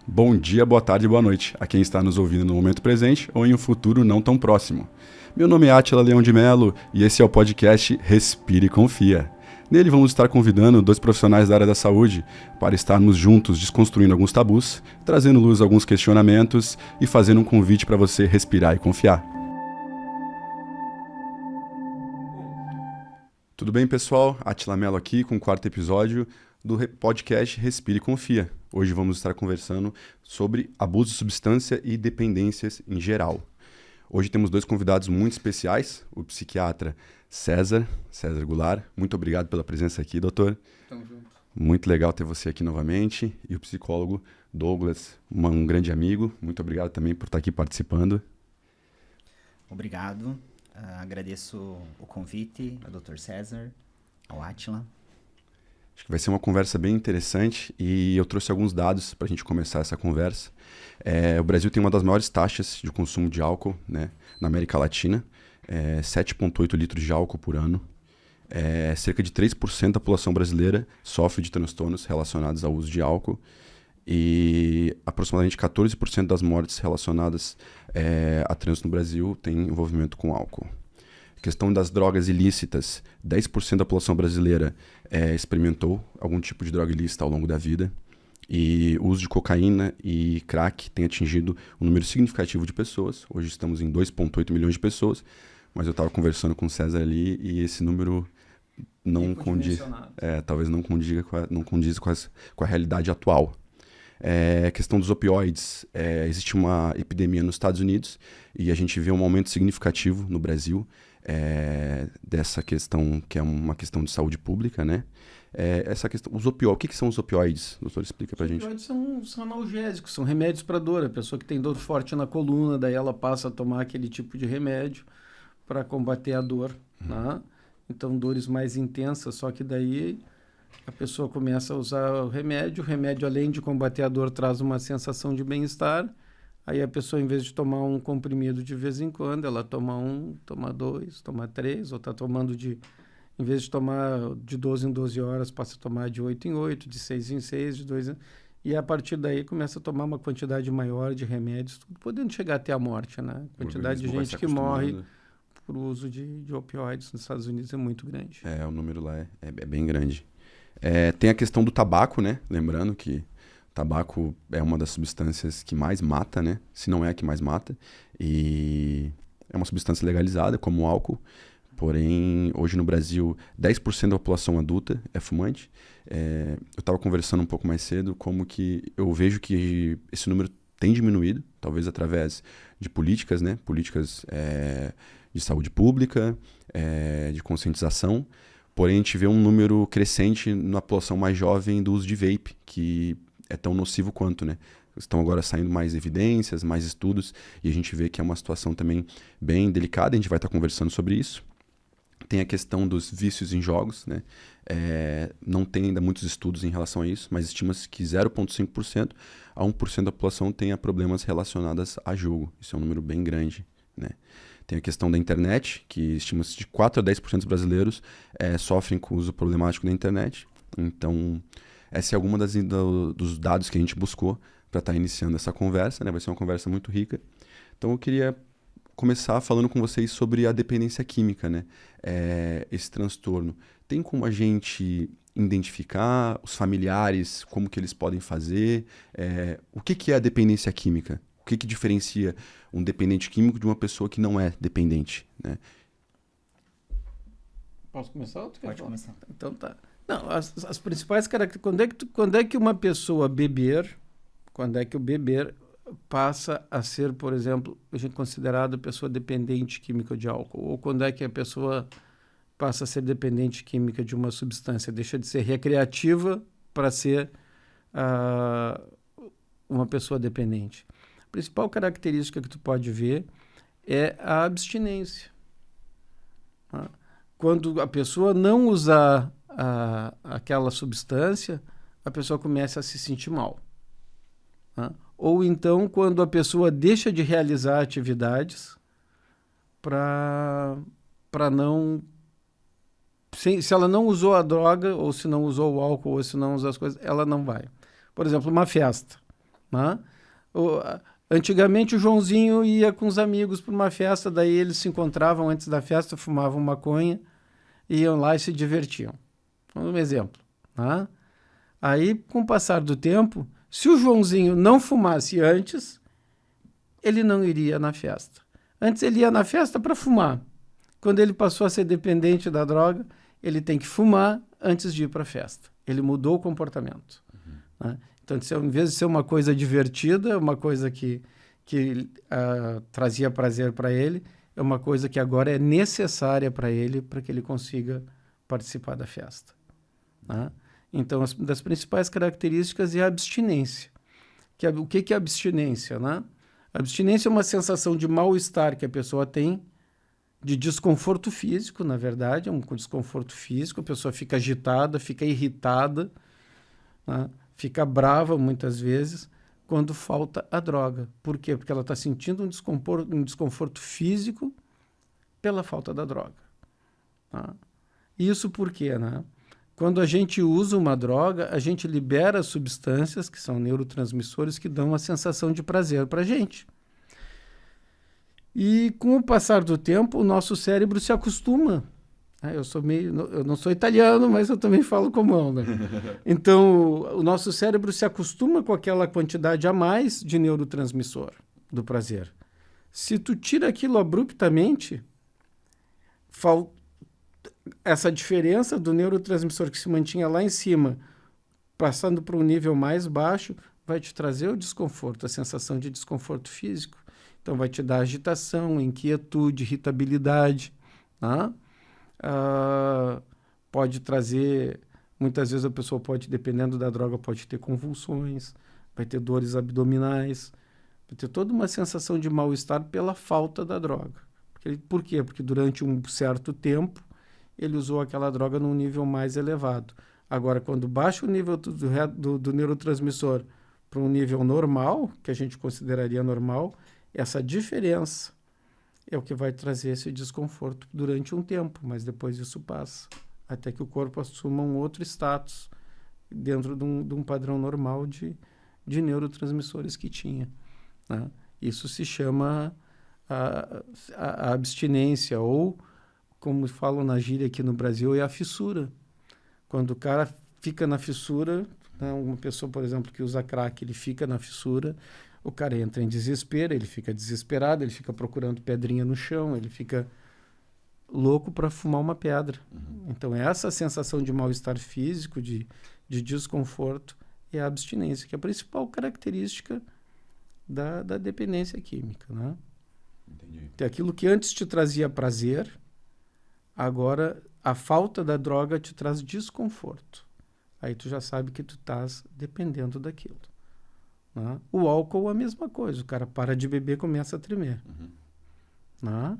Bom dia, boa tarde e boa noite a quem está nos ouvindo no momento presente ou em um futuro não tão próximo. Meu nome é Átila Leão de Melo e esse é o podcast Respire e Confia. Nele vamos estar convidando dois profissionais da área da saúde para estarmos juntos desconstruindo alguns tabus, trazendo luz a alguns questionamentos e fazendo um convite para você respirar e confiar. Tudo bem, pessoal? Átila Melo aqui com o quarto episódio do podcast Respire e Confia. Hoje vamos estar conversando sobre abuso de substância e dependências em geral. Hoje temos dois convidados muito especiais, o psiquiatra César Goulart. Muito obrigado pela presença aqui, doutor. Tamo junto. Muito legal ter você aqui novamente. E o psicólogo Douglas, um grande amigo. Muito obrigado também por estar aqui participando. Obrigado. Agradeço o convite ao Dr. César, ao Átila. Acho que vai ser uma conversa bem interessante e eu trouxe alguns dados para a gente começar essa conversa. O Brasil tem uma das maiores taxas de consumo de álcool, né, na América Latina, 7,8 litros de álcool por ano. Cerca de 3% da população brasileira sofre de transtornos relacionados ao uso de álcool e aproximadamente 14% das mortes relacionadas a trânsito no Brasil tem envolvimento com álcool. Questão das drogas ilícitas, 10% da população brasileira experimentou algum tipo de droga ilícita ao longo da vida. E o uso de cocaína e crack tem atingido um número significativo de pessoas. Hoje estamos em 2,8 milhões de pessoas, mas eu estava conversando com o César ali e esse número não condiz, talvez não condiz com a realidade atual. Questão dos opioides, existe uma epidemia nos Estados Unidos e a gente vê um aumento significativo no Brasil dessa questão, que é uma questão de saúde pública, né? Essa questão, os opioides, o que são os opioides? Doutor, explica pra gente. Os opioides são analgésicos, são remédios para dor. A pessoa que tem dor forte na coluna, daí ela passa a tomar aquele tipo de remédio para combater a dor, né? Então, dores mais intensas, só que daí a pessoa começa a usar o remédio, além de combater a dor, traz uma sensação de bem-estar. Aí a pessoa, em vez de tomar um comprimido de vez em quando, ela toma um, toma dois, toma três, ou está tomando em vez de tomar de 12 em 12 horas, passa a tomar de 8 em 8, de 6 em 6, de 2 em... E a partir daí começa a tomar uma quantidade maior de remédios, tudo podendo chegar até a morte, né? A quantidade de gente que morre por uso de opioides nos Estados Unidos é muito grande. O número lá é bem grande. Tem a questão do tabaco, né? Lembrando que o tabaco é uma das substâncias que mais mata, né? Se não é a que mais mata. E é uma substância legalizada, como o álcool. Porém, hoje no Brasil, 10% da população adulta é fumante. Eu estava conversando um pouco mais cedo como que eu vejo que esse número tem diminuído, talvez através de políticas, né? Políticas de saúde pública, de conscientização. Porém, a gente vê um número crescente na população mais jovem do uso de vape, que é tão nocivo quanto, né? Estão agora saindo mais evidências, mais estudos, e a gente vê que é uma situação também bem delicada, a gente vai estar conversando sobre isso. Tem a questão dos vícios em jogos, né? Não tem ainda muitos estudos em relação a isso, mas estima-se que 0,5% a 1% da população tenha problemas relacionados a jogo. Isso é um número bem grande, né? Tem a questão da internet, que estima-se de 4 a 10% dos brasileiros sofrem com o uso problemático da internet. Então, essa é alguma dos dados que a gente buscou para estar iniciando essa conversa, né? Vai ser uma conversa muito rica. Então, eu queria começar falando com vocês sobre a dependência química, né? Esse transtorno. Tem como a gente identificar os familiares, como que eles podem fazer? O que é a dependência química? O que diferencia um dependente químico de uma pessoa que não é dependente, né? Posso começar? Pode começar. Então tá. Não, as principais características... Quando é que uma pessoa beber, quando é que o beber passa a ser, por exemplo, considerado pessoa dependente química de álcool? Ou quando é que a pessoa passa a ser dependente química de uma substância? Deixa de ser recreativa para ser uma pessoa dependente. A principal característica que tu pode ver é a abstinência. Quando a pessoa não usar aquela substância, a pessoa começa a se sentir mal. Ou então, quando a pessoa deixa de realizar atividades para não... Se ela não usou a droga, ou se não usou o álcool, ou se não usou as coisas, ela não vai. Por exemplo, uma festa. né? Antigamente o Joãozinho ia com os amigos para uma festa, daí eles se encontravam antes da festa, fumavam maconha, iam lá e se divertiam. Um exemplo, né? Aí, com o passar do tempo, se o Joãozinho não fumasse antes, ele não iria na festa. Antes ele ia na festa para fumar. Quando ele passou a ser dependente da droga, ele tem que fumar antes de ir para a festa. Ele mudou o comportamento. Né? Então, em vez de ser uma coisa divertida, uma coisa que trazia prazer para ele, é uma coisa que agora é necessária para ele, para que ele consiga participar da festa. Né? Então, das principais características é a abstinência. O que é abstinência? Né? Abstinência é uma sensação de mal-estar que a pessoa tem, de desconforto físico, na verdade, é um desconforto físico, a pessoa fica agitada, fica irritada, né? Fica brava muitas vezes quando falta a droga. Por quê? Porque ela está sentindo um desconforto físico pela falta da droga. Tá? Isso por quê? Né? Quando a gente usa uma droga, a gente libera substâncias, que são neurotransmissores, que dão uma sensação de prazer para a gente. E com o passar do tempo, o nosso cérebro se acostuma. Eu não sou italiano, mas eu também falo comum, né? Então, o nosso cérebro se acostuma com aquela quantidade a mais de neurotransmissor do prazer. Se tu tira aquilo abruptamente, essa diferença do neurotransmissor que se mantinha lá em cima, passando para um nível mais baixo, vai te trazer o desconforto, a sensação de desconforto físico. Então, vai te dar agitação, inquietude, irritabilidade, tá? Pode trazer, muitas vezes a pessoa pode, dependendo da droga, pode ter convulsões, vai ter dores abdominais, vai ter toda uma sensação de mal-estar pela falta da droga. Por quê? Porque durante um certo tempo ele usou aquela droga num nível mais elevado. Agora, quando baixa o nível do neurotransmissor para um nível normal, que a gente consideraria normal, essa diferença é o que vai trazer esse desconforto durante um tempo, mas depois isso passa, até que o corpo assuma um outro status dentro de um padrão normal de neurotransmissores que tinha. Né? Isso se chama a abstinência, ou, como falam na gíria aqui no Brasil, é a fissura. Quando o cara fica na fissura, né, uma pessoa, por exemplo, que usa crack, ele fica na fissura, o cara entra em desespero, ele fica desesperado, ele fica procurando pedrinha no chão, ele fica louco para fumar uma pedra. Então, essa sensação de mal-estar físico, de desconforto, é a abstinência, que é a principal característica da dependência química. Né? Entendi. Então, aquilo que antes te trazia prazer, agora a falta da droga te traz desconforto. Aí tu já sabe que tu estás dependendo daquilo. Né? O álcool é a mesma coisa. O cara para de beber, começa a tremer. Né?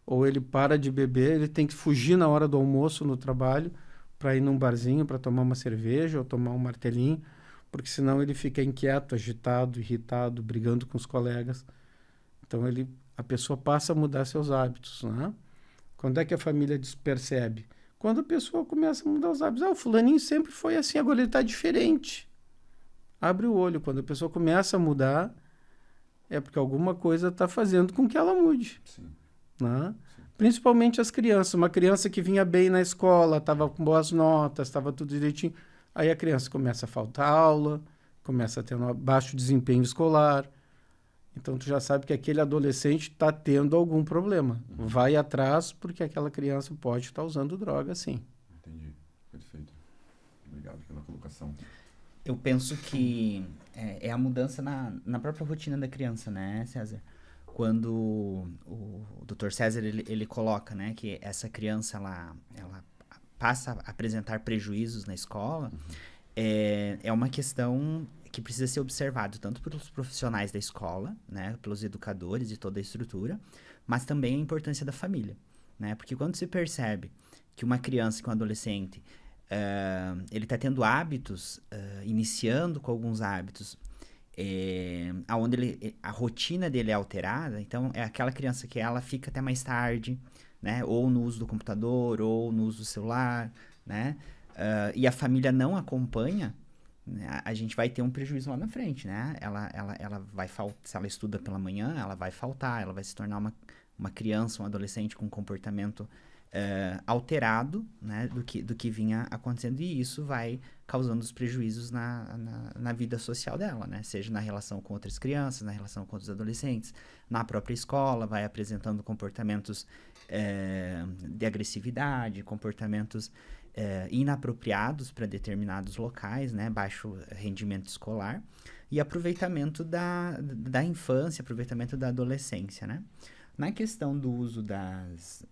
Ou ele para de beber, ele tem que fugir na hora do almoço no trabalho para ir num barzinho, para tomar uma cerveja ou tomar um martelinho, porque senão ele fica inquieto, agitado, irritado, brigando com os colegas. Então a pessoa passa a mudar seus hábitos. Né? Quando é que a família percebe? Quando a pessoa começa a mudar os hábitos. O fulaninho sempre foi assim, agora ele está diferente. Abre o olho. Quando a pessoa começa a mudar, é porque alguma coisa está fazendo com que ela mude. Sim. Né? Sim. Principalmente as crianças. Uma criança que vinha bem na escola, estava com boas notas, estava tudo direitinho. Aí a criança começa a faltar aula, começa a ter um baixo desempenho escolar. Então, tu já sabe que aquele adolescente está tendo algum problema. Vai atrás, porque aquela criança pode estar usando droga, sim. Entendi. Perfeito. Obrigado pela colocação. Eu penso que é a mudança na própria rotina da criança, né, César? Quando o Dr. César, ele coloca, né, que essa criança, ela passa a apresentar prejuízos na escola, é uma questão que precisa ser observado tanto pelos profissionais da escola, né, pelos educadores e toda a estrutura, mas também a importância da família, né? Porque quando se percebe que uma criança, que um adolescente, ele está tendo hábitos, iniciando com alguns hábitos, onde a rotina dele é alterada, então é aquela criança que ela fica até mais tarde, né, ou no uso do computador, ou no uso do celular, né, e a família não acompanha, a gente vai ter um prejuízo lá na frente, né? Ela vai faltar, se ela estuda pela manhã, ela vai faltar, ela vai se tornar uma criança, um adolescente com comportamento alterado, né, do que vinha acontecendo, e isso vai causando os prejuízos na vida social dela, né, seja na relação com outras crianças, na relação com outros adolescentes, na própria escola, vai apresentando comportamentos de agressividade, comportamentos inapropriados para determinados locais, né, baixo rendimento escolar, e aproveitamento da infância, aproveitamento da adolescência, né. Na questão do uso das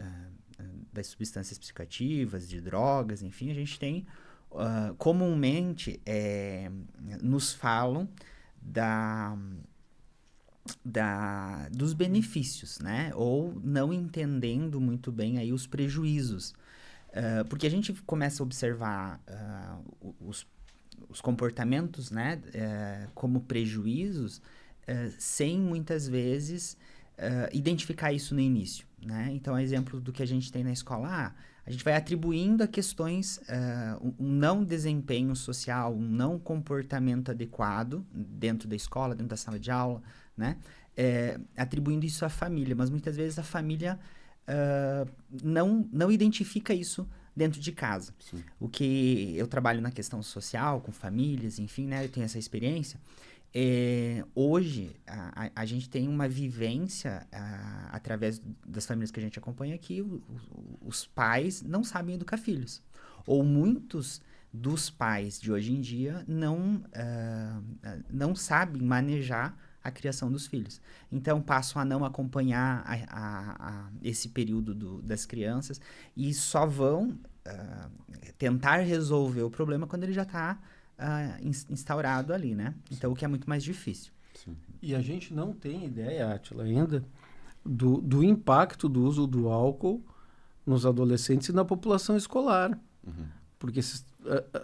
substâncias psicoativas, de drogas, enfim, a gente tem, comumente, nos falam dos benefícios, né? Ou não entendendo muito bem aí os prejuízos. Porque a gente começa a observar os comportamentos, né, como prejuízos, sem muitas vezes identificar isso no início, né? Então, exemplo do que a gente tem na escola, a gente vai atribuindo a questões, um não desempenho social, um não comportamento adequado dentro da escola, dentro da sala de aula, né? Atribuindo isso à família, mas muitas vezes a família não identifica isso dentro de casa. Sim. O que eu trabalho na questão social, com famílias, enfim, né? Eu tenho essa experiência. Hoje, a gente tem uma vivência, através das famílias que a gente acompanha aqui, os pais não sabem educar filhos. Ou muitos dos pais de hoje em dia não sabem manejar a criação dos filhos. Então, passam a não acompanhar esse período das crianças e só vão tentar resolver o problema quando ele já está instaurado ali, né? Então, o que é muito mais difícil. Sim. E a gente não tem ideia, Átila, ainda do impacto do uso do álcool nos adolescentes e na população escolar. Uhum. Porque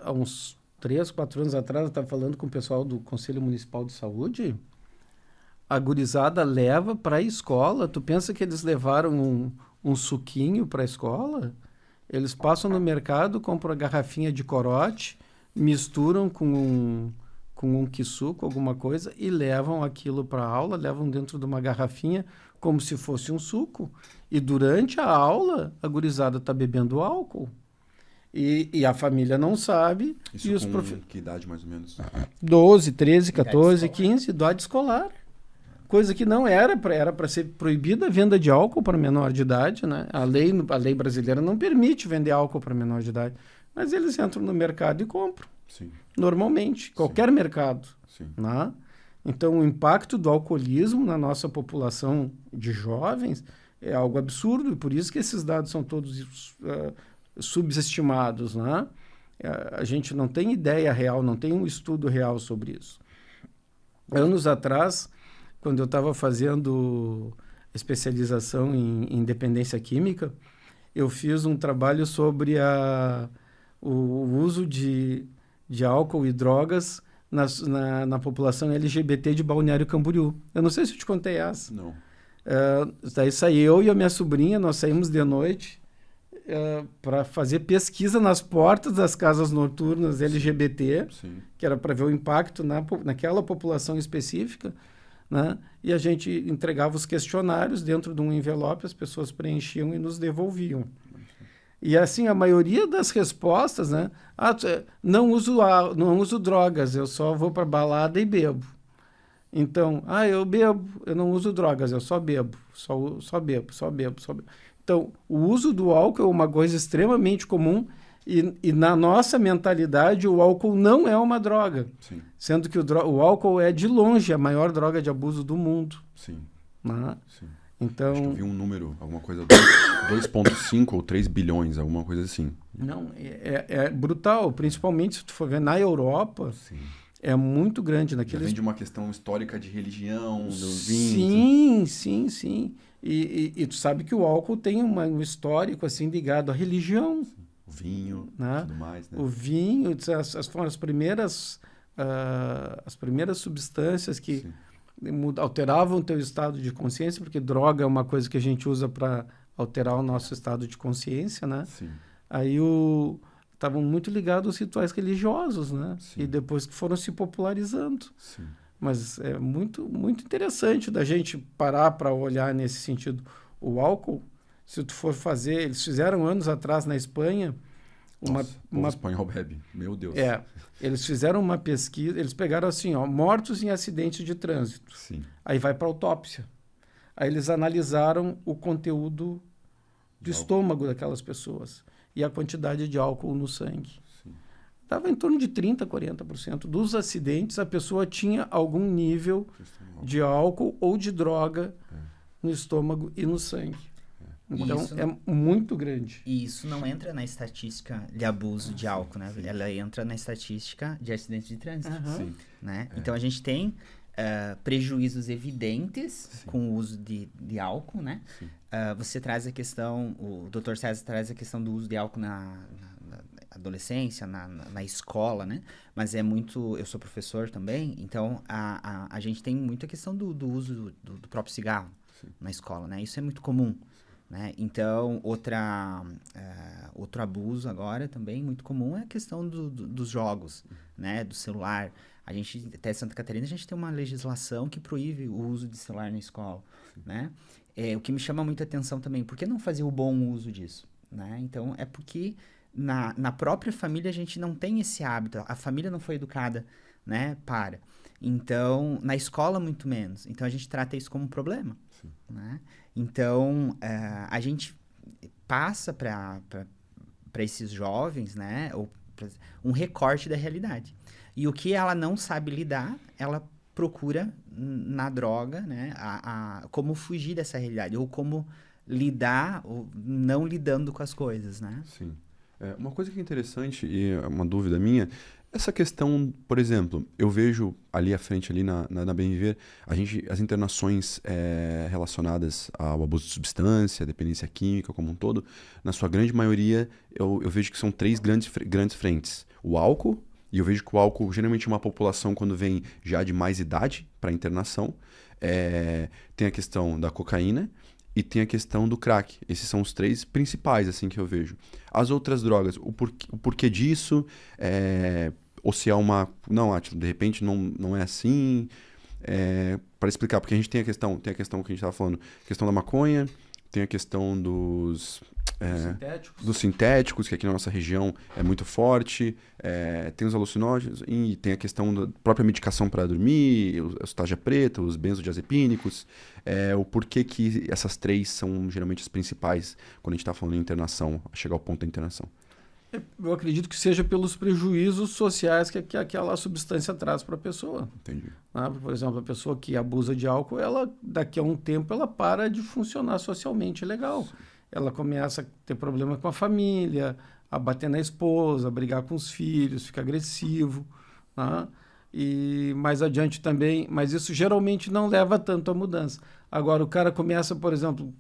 há uns 3, 4 anos atrás, eu estava falando com o pessoal do Conselho Municipal de Saúde, a gurizada leva para a escola. Tu pensa que eles levaram um suquinho para a escola? Eles passam no mercado, compram a garrafinha de corote, misturam com um quisuco, alguma coisa, e levam aquilo para a aula, levam dentro de uma garrafinha como se fosse um suco. E durante a aula, a gurizada está bebendo álcool. E a família não sabe. Isso e os com que idade, mais ou menos? 12, 13, 14, escolar. 15, idade escolar. Coisa que não era para ser proibida a venda de álcool para menor de idade, né? A lei brasileira não permite vender álcool para menor de idade. Mas eles entram no mercado e compram. Sim. Normalmente, qualquer mercado. Sim. Né? Então, o impacto do alcoolismo na nossa população de jovens é algo absurdo, e por isso que esses dados são todos subestimados. Né? A gente não tem ideia real, não tem um estudo real sobre isso. Anos atrás, quando eu estava fazendo especialização em dependência química, eu fiz um trabalho sobre o uso de álcool e drogas na população LGBT de Balneário Camboriú. Eu não sei se eu te contei essa. Não. Daí saí eu e a minha sobrinha, nós saímos de noite para fazer pesquisa nas portas das casas noturnas LGBT, Sim. que era para ver o impacto naquela população específica, né? E a gente entregava os questionários dentro de um envelope, as pessoas preenchiam e nos devolviam. E assim, a maioria das respostas, né? Não uso drogas, eu só vou para balada e bebo. Então, eu bebo, eu não uso drogas, eu só bebo, só bebo. Então, o uso do álcool é uma coisa extremamente comum e na nossa mentalidade o álcool não é uma droga. Sim. Sendo que o álcool é, de longe, a maior droga de abuso do mundo. Sim. Né? Sim. Então, Acho que eu vi um número, alguma coisa, 2,5 ou 3 bilhões, alguma coisa assim. Não, é brutal, principalmente se tu for ver na Europa, Sim. é muito grande. Já vem de uma questão histórica de religião, do vinho. Sim. E tu sabe que o álcool tem um histórico assim ligado à religião. O vinho, né? Tudo mais, né? O vinho, foram as primeiras substâncias que alteravam o teu estado de consciência, porque droga é uma coisa que a gente usa para alterar o nosso estado de consciência, né? Sim. Aí estavam muito ligados aos rituais religiosos, né? Sim. E depois que foram se popularizando. Sim. Mas é muito, muito interessante da gente parar para olhar nesse sentido. O álcool, se tu for fazer, eles fizeram anos atrás na Espanha O espanhol bebe, meu Deus. Eles fizeram uma pesquisa, eles pegaram assim, ó, mortos em acidentes de trânsito. Sim. Aí vai para autópsia. Aí eles analisaram o conteúdo do estômago daquelas pessoas e a quantidade de álcool no sangue. Estava em torno de 30%, 40%. Dos acidentes, a pessoa tinha algum nível de álcool ou de droga no estômago e no sangue. Então, isso é muito grande. E isso não entra na estatística de abuso de álcool, né? Ela entra na estatística de acidentes de trânsito. Sim. Né? Então, a gente tem prejuízos evidentes com o uso de álcool, né? Você traz a questão, o Dr. César traz a questão do uso de álcool na adolescência, na escola, né? Mas é muito... Eu sou professor também, então a gente tem muita questão do uso do próprio cigarro na escola, né? Isso é muito comum. Né? Então, outro abuso agora também muito comum é a questão dos jogos, né? Do celular. A gente, até Santa Catarina, a gente tem uma legislação que proíbe o uso de celular na escola, né? O que me chama muita atenção também, por que não fazer o bom uso disso? Né? Então, é porque na própria família a gente não tem esse hábito, a família não foi educada, né? Então, na escola muito menos. Então, a gente trata isso como um problema, né? Então, a gente passa para esses jovens, né, um recorte da realidade. E o que ela não sabe lidar, ela procura na droga, né, como fugir dessa realidade, ou como lidar, ou não lidando com as coisas, né? Sim. Uma coisa que é interessante, e é uma dúvida minha, essa questão, por exemplo, eu vejo ali à frente, ali na Bem Viver, as internações relacionadas ao abuso de substância, dependência química como um todo, na sua grande maioria, eu vejo que são 3 grandes frentes. O álcool, e eu vejo que o álcool, geralmente uma população quando vem já de mais idade para internação, tem a questão da cocaína, e tem a questão do crack. Esses são os 3 principais, assim, que eu vejo. As outras drogas, o porquê disso, ou se é uma... Não, Átila, de repente não é assim. Para explicar, porque a gente tem a questão que a gente estava falando, a questão da maconha, tem a questão dos sintéticos, que aqui na nossa região é muito forte, tem os alucinógenos, e tem a questão da própria medicação para dormir, os tarja preta, os benzodiazepínicos, o porquê que essas 3 são geralmente as principais quando a gente está falando em internação, chegar ao ponto da internação. Eu acredito que seja pelos prejuízos sociais que aquela substância traz para a pessoa. Entendi. Por exemplo, a pessoa que abusa de álcool, daqui a um tempo, ela para de funcionar socialmente legal. Sim. Ela começa a ter problema com a família, a bater na esposa, a brigar com os filhos, fica agressivo. Né? E mais adiante também, mas isso geralmente não leva tanto à mudança. Agora, o cara começa, por exemplo,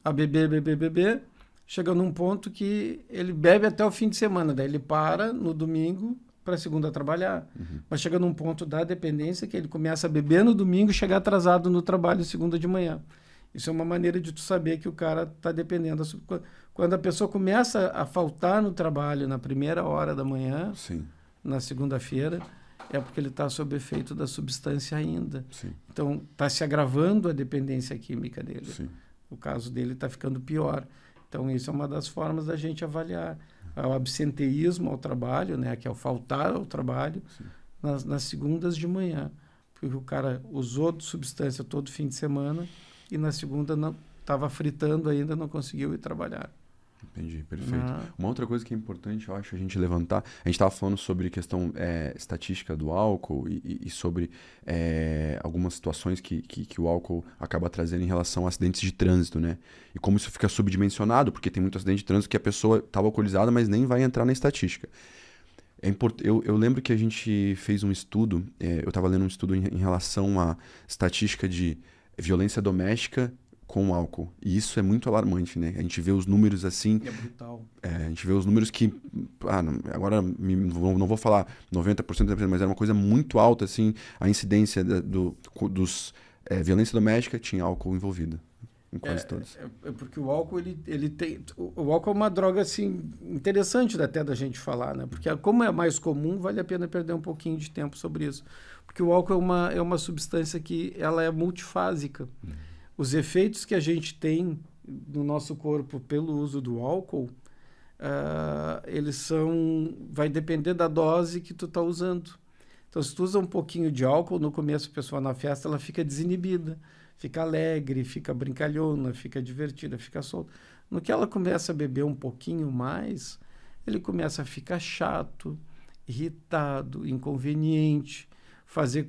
a beber, chega num ponto que ele bebe até o fim de semana, daí ele para no domingo para segunda trabalhar. Mas chega num ponto da dependência que ele começa a beber no domingo e chegar atrasado no trabalho segunda de manhã. Isso é uma maneira de tu saber que o cara está dependendo. Quando a pessoa começa a faltar no trabalho na primeira hora da manhã, Sim. na segunda-feira, é porque ele está sob efeito da substância ainda. Sim. Então, está se agravando a dependência química dele. Sim. O caso dele está ficando pior. Então, isso é uma das formas da gente avaliar. O absenteísmo ao trabalho, né, que é o faltar ao trabalho, nas segundas de manhã. Porque o cara usou de substância todo fim de semana e na segunda não estava fritando ainda, não conseguiu ir trabalhar. Entendi, perfeito. Uma outra coisa que é importante, eu acho, a gente levantar, a gente estava falando sobre questão estatística do álcool e sobre algumas situações que o álcool acaba trazendo em relação a acidentes de trânsito, né? E como isso fica subdimensionado, porque tem muito acidente de trânsito que a pessoa estava alcoolizada, mas nem vai entrar na estatística. Eu lembro que a gente fez um estudo, eu estava lendo um estudo em relação à estatística de violência doméstica com álcool. E isso é muito alarmante, né? A gente vê os números assim... É brutal. A gente vê os números que... agora não vou falar 90%, mas era uma coisa muito alta, assim, a incidência dos violência doméstica tinha álcool envolvido. em quase todos. Porque o álcool, ele tem... O álcool é uma droga, assim, interessante até da gente falar, né? Porque como é mais comum, vale a pena perder um pouquinho de tempo sobre isso. Porque o álcool é uma substância que ela é multifásica. Os efeitos que a gente tem no nosso corpo pelo uso do álcool, vai depender da dose que tu está usando. Então, se tu usa um pouquinho de álcool, no começo a pessoa na festa ela fica desinibida, fica alegre, fica brincalhona, fica divertida, fica solta. No que ela começa a beber um pouquinho mais, ele começa a ficar chato, irritado, inconveniente,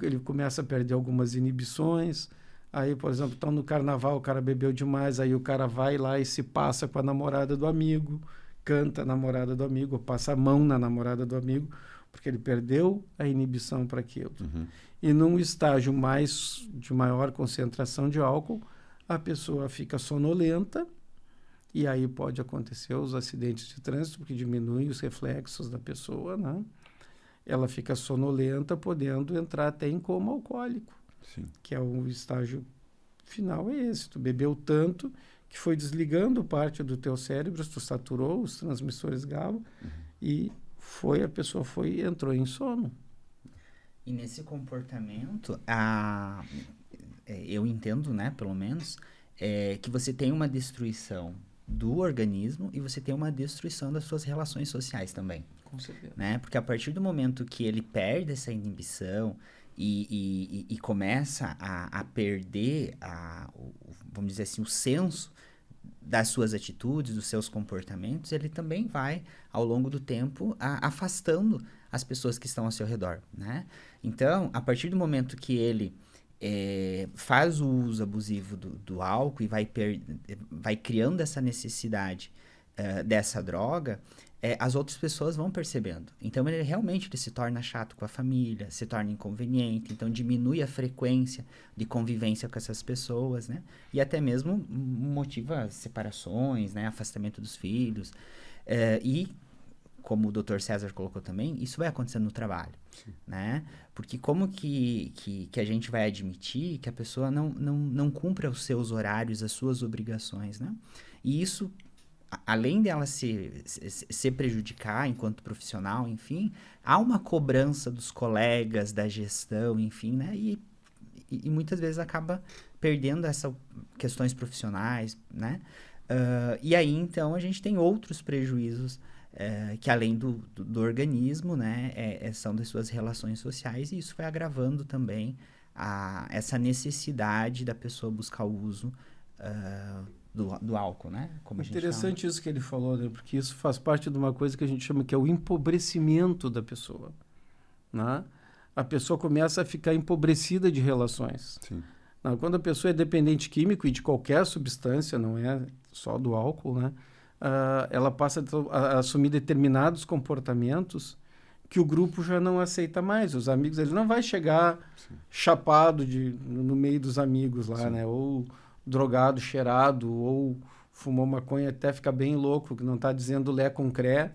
ele começa a perder algumas inibições. Aí, por exemplo, no carnaval, o cara bebeu demais, aí o cara vai lá e se passa com a namorada do amigo, canta a namorada do amigo, ou passa a mão na namorada do amigo, porque ele perdeu a inibição para aquilo. E num estágio de maior concentração de álcool, a pessoa fica sonolenta, e aí pode acontecer os acidentes de trânsito, porque diminui os reflexos da pessoa, né? Ela fica sonolenta, podendo entrar até em coma alcoólico. Sim. Que é o estágio final, é esse. Tu bebeu tanto que foi desligando parte do teu cérebro, tu saturou os transmissores GABA e a pessoa entrou em sono. E nesse comportamento, eu entendo, né, pelo menos, que você tem uma destruição do organismo e você tem uma destruição das suas relações sociais também. Com certeza. Né? Porque a partir do momento que ele perde essa inibição e começa a perder, vamos dizer assim, o senso das suas atitudes, dos seus comportamentos, ele também vai, ao longo do tempo, afastando as pessoas que estão ao seu redor, né? Então, a partir do momento que ele faz o uso abusivo do álcool e vai criando essa necessidade dessa droga, as outras pessoas vão percebendo. Então, ele realmente se torna chato com a família, se torna inconveniente, então diminui a frequência de convivência com essas pessoas, né? E até mesmo motiva separações, né? Afastamento dos filhos. E, como o Dr. César colocou também, isso vai acontecendo no trabalho, né? Porque como que a gente vai admitir que a pessoa não cumpra os seus horários, as suas obrigações, né? E isso, além dela se prejudicar enquanto profissional, enfim, há uma cobrança dos colegas, da gestão, enfim, né? E muitas vezes acaba perdendo essas questões profissionais, né? E aí, então, a gente tem outros prejuízos que, além do organismo, né? São das suas relações sociais, e isso vai agravando também essa necessidade da pessoa buscar o uso do álcool, né? Como interessante isso que ele falou, né? Porque isso faz parte de uma coisa que a gente chama que é o empobrecimento da pessoa, né? A pessoa começa a ficar empobrecida de relações. Sim. Não, quando a pessoa é dependente químico e de qualquer substância, não é só do álcool, né? Ela passa a assumir determinados comportamentos que o grupo já não aceita mais. Os amigos, ele não vai chegar chapado no meio dos amigos lá, né? Ou drogado, cheirado, ou fumou maconha até ficar bem louco, que não está dizendo lé com cré,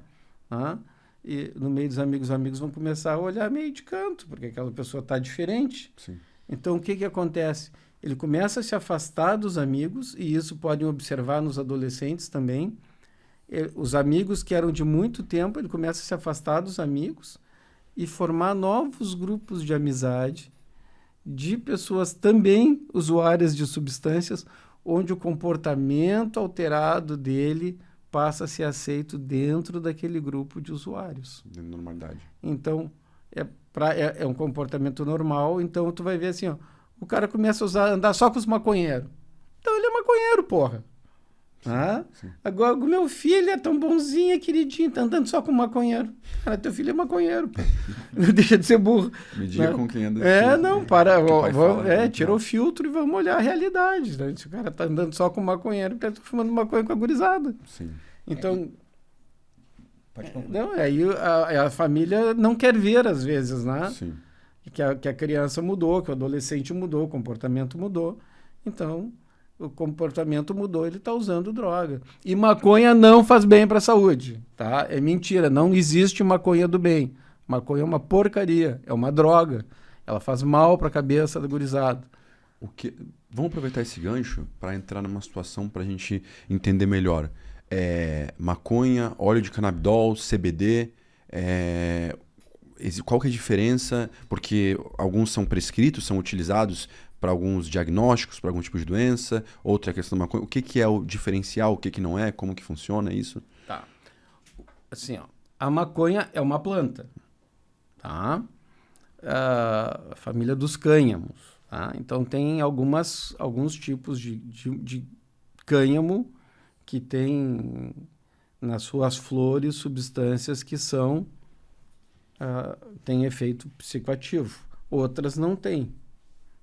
né? E no meio dos amigos, os amigos vão começar a olhar meio de canto, porque aquela pessoa está diferente. Sim. Então, o que acontece? Ele começa a se afastar dos amigos, e isso podem observar nos adolescentes também. Os amigos que eram de muito tempo, ele começa a se afastar dos amigos e formar novos grupos de amizade, de pessoas também usuárias de substâncias, onde o comportamento alterado dele passa a ser aceito dentro daquele grupo de usuários. De normalidade. Então, é um comportamento normal. Então, tu vai ver assim, ó, o cara começa a andar só com os maconheiros. Então, ele é maconheiro, porra. Sim. Agora, o meu filho é tão bonzinho, é queridinho, tá andando só com maconheiro. Cara, teu filho é maconheiro, pô. Não deixa de ser burro. Me diga com quem anda. Não, tira o filtro e vamos olhar a realidade. Né? Se o cara tá andando só com maconheiro, porque ele tá fumando maconha com a gurizada. Sim. Então... Pode concluir. Não, aí a família não quer ver, às vezes, né? Sim. Que a criança mudou, que o adolescente mudou, o comportamento mudou. Então... o comportamento mudou, ele está usando droga. E maconha não faz bem para a saúde, tá? É mentira, não existe maconha do bem. Maconha é uma porcaria, é uma droga. Ela faz mal para a cabeça do gurizado. Vamos aproveitar esse gancho para entrar numa situação para a gente entender melhor. Maconha, óleo de canabidol, CBD, qual que é a diferença? Porque alguns são prescritos, são utilizados para alguns diagnósticos, para algum tipo de doença. Outra questão da maconha. O que é o diferencial, o que não é, como que funciona isso? Tá. Assim, ó, a maconha é uma planta, tá? A família dos cânhamos, tá? Então tem alguns tipos de cânhamo que tem nas suas flores substâncias que têm efeito psicoativo. Outras não têm,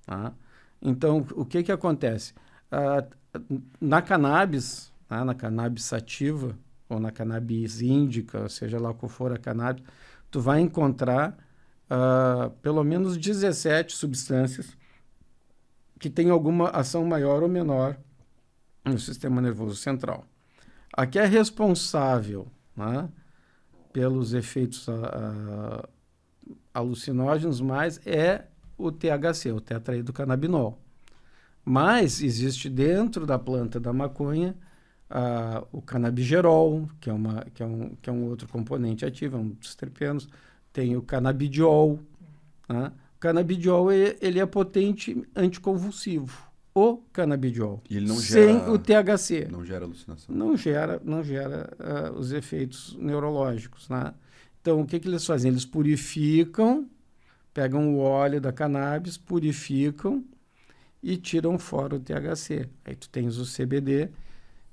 tá? Então, o que acontece? Na cannabis, tá? Na cannabis sativa, ou na cannabis índica, seja lá qual for a cannabis, tu vai encontrar pelo menos 17 substâncias que têm alguma ação maior ou menor no sistema nervoso central. A que é responsável, né, pelos efeitos alucinógenos mais é o THC, o tetraidrocannabinol. Mas existe dentro da planta da maconha o canabigerol, que é um outro componente ativo, é um dos terpenos. Tem o canabidiol. Né? O canabidiol ele é potente anticonvulsivo. O canabidiol. E ele não sem o THC. Não gera alucinação. Não gera os efeitos neurológicos. Né? Então, o que eles fazem? Eles purificam, pegam o óleo da cannabis, purificam e tiram fora o THC. Aí tu tens o CBD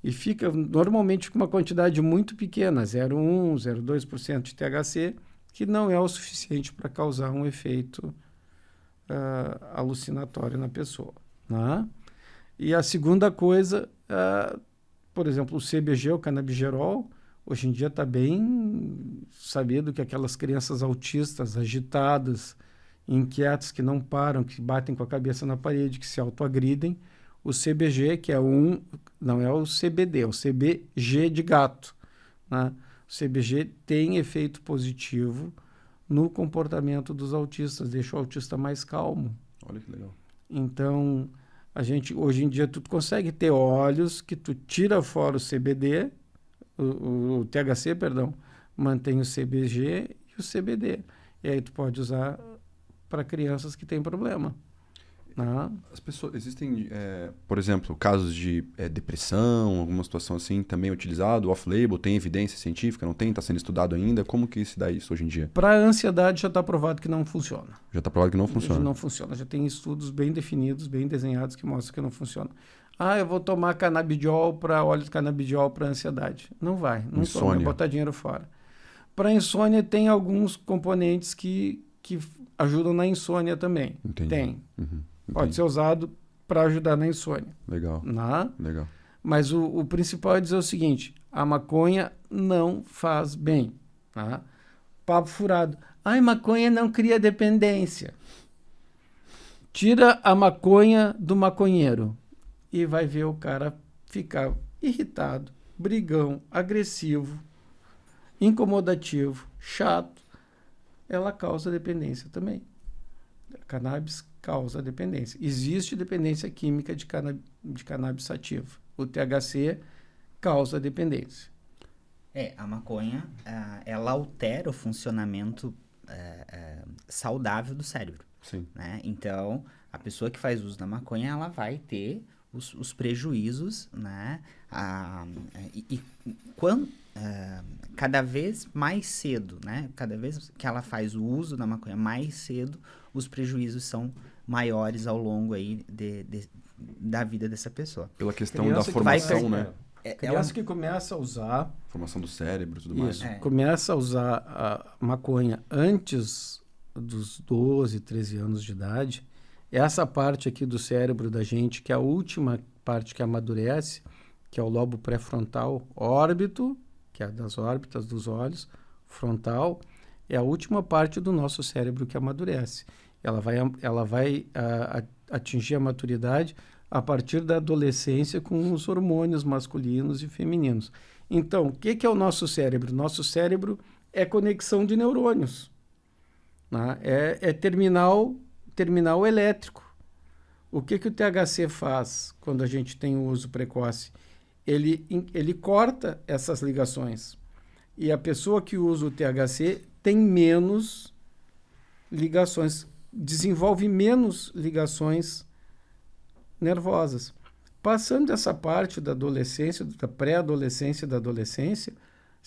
e fica normalmente com uma quantidade muito pequena, 0,1%, 0,2% de THC, que não é o suficiente para causar um efeito alucinatório na pessoa. Né? E a segunda coisa, por exemplo, o CBG, o canabigerol, hoje em dia está bem sabido que aquelas crianças autistas, agitadas, inquietas, que não param, que batem com a cabeça na parede, que se autoagridem, o CBG, que não é o CBD, é o CBG de gato. Né? O CBG tem efeito positivo no comportamento dos autistas, deixa o autista mais calmo. Olha que legal. Então, hoje em dia, tu consegue ter óleos que tu tira fora o CBD, o THC, perdão, mantém o CBG e o CBD. E aí tu pode usar para crianças que têm problema. As pessoas existem, por exemplo, casos de depressão, alguma situação assim, também utilizado, off-label, tem evidência científica, não tem? Está sendo estudado ainda? Como que se dá isso hoje em dia? Para ansiedade já está provado que não funciona. Já está provado que não funciona? Não funciona. Já tem estudos bem definidos, bem desenhados que mostram que não funciona. Eu vou tomar canabidiol óleo de canabidiol para ansiedade. Não vai. Não toma, botar dinheiro fora. Para insônia tem alguns componentes que ajudam na insônia também. Entendi. Tem. Uhum. Pode ser usado para ajudar na insônia. Legal. Legal. Mas o principal é dizer o seguinte: a maconha não faz bem. Tá? Papo furado. Maconha não cria dependência. Tira a maconha do maconheiro e vai ver o cara ficar irritado, brigão, agressivo, incomodativo, chato. Ela causa dependência também. A cannabis causa dependência. Existe dependência química de cannabis sativa. O THC causa dependência. A maconha, ela altera o funcionamento saudável do cérebro. Sim. Né? Então, a pessoa que faz uso da maconha, ela vai ter os prejuízos, né? Cada vez mais cedo, né? Cada vez que ela faz o uso da maconha mais cedo, os prejuízos são maiores ao longo aí da vida dessa pessoa. Pela questão da formação, né? Criança que começa a usar... Formação do cérebro e tudo mais. Começa a usar a maconha antes dos 12, 13 anos de idade. Essa parte aqui do cérebro da gente, que é a última parte que amadurece, que é o lobo pré-frontal órbito, que é das órbitas dos olhos, frontal, é a última parte do nosso cérebro que amadurece. Ela vai atingir a maturidade a partir da adolescência com os hormônios masculinos e femininos. Então, o que é o nosso cérebro? Nosso cérebro é conexão de neurônios. Né? É terminal elétrico. O que o THC faz quando a gente tem o uso precoce? Ele corta essas ligações. E a pessoa que usa o THC tem menos ligações, desenvolve menos ligações nervosas. Passando essa parte da adolescência, da pré-adolescência e da adolescência,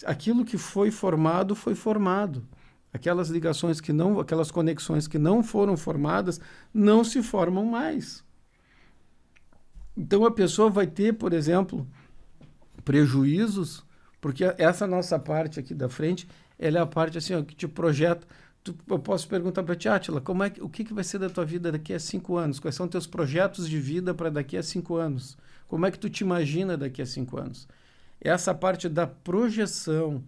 aquilo que foi formado, foi formado. Aquelas ligações que não, aquelas conexões que não foram formadas, não se formam mais. Então a pessoa vai ter, por exemplo, prejuízos, porque essa nossa parte aqui da frente, ela é a parte assim, ó, que te projeta. Eu posso perguntar para ti, Átila, o que vai ser da tua vida daqui a 5 anos? Quais são teus projetos de vida para daqui a 5 anos? Como é que tu te imagina daqui a 5 anos? Essa parte da projeção,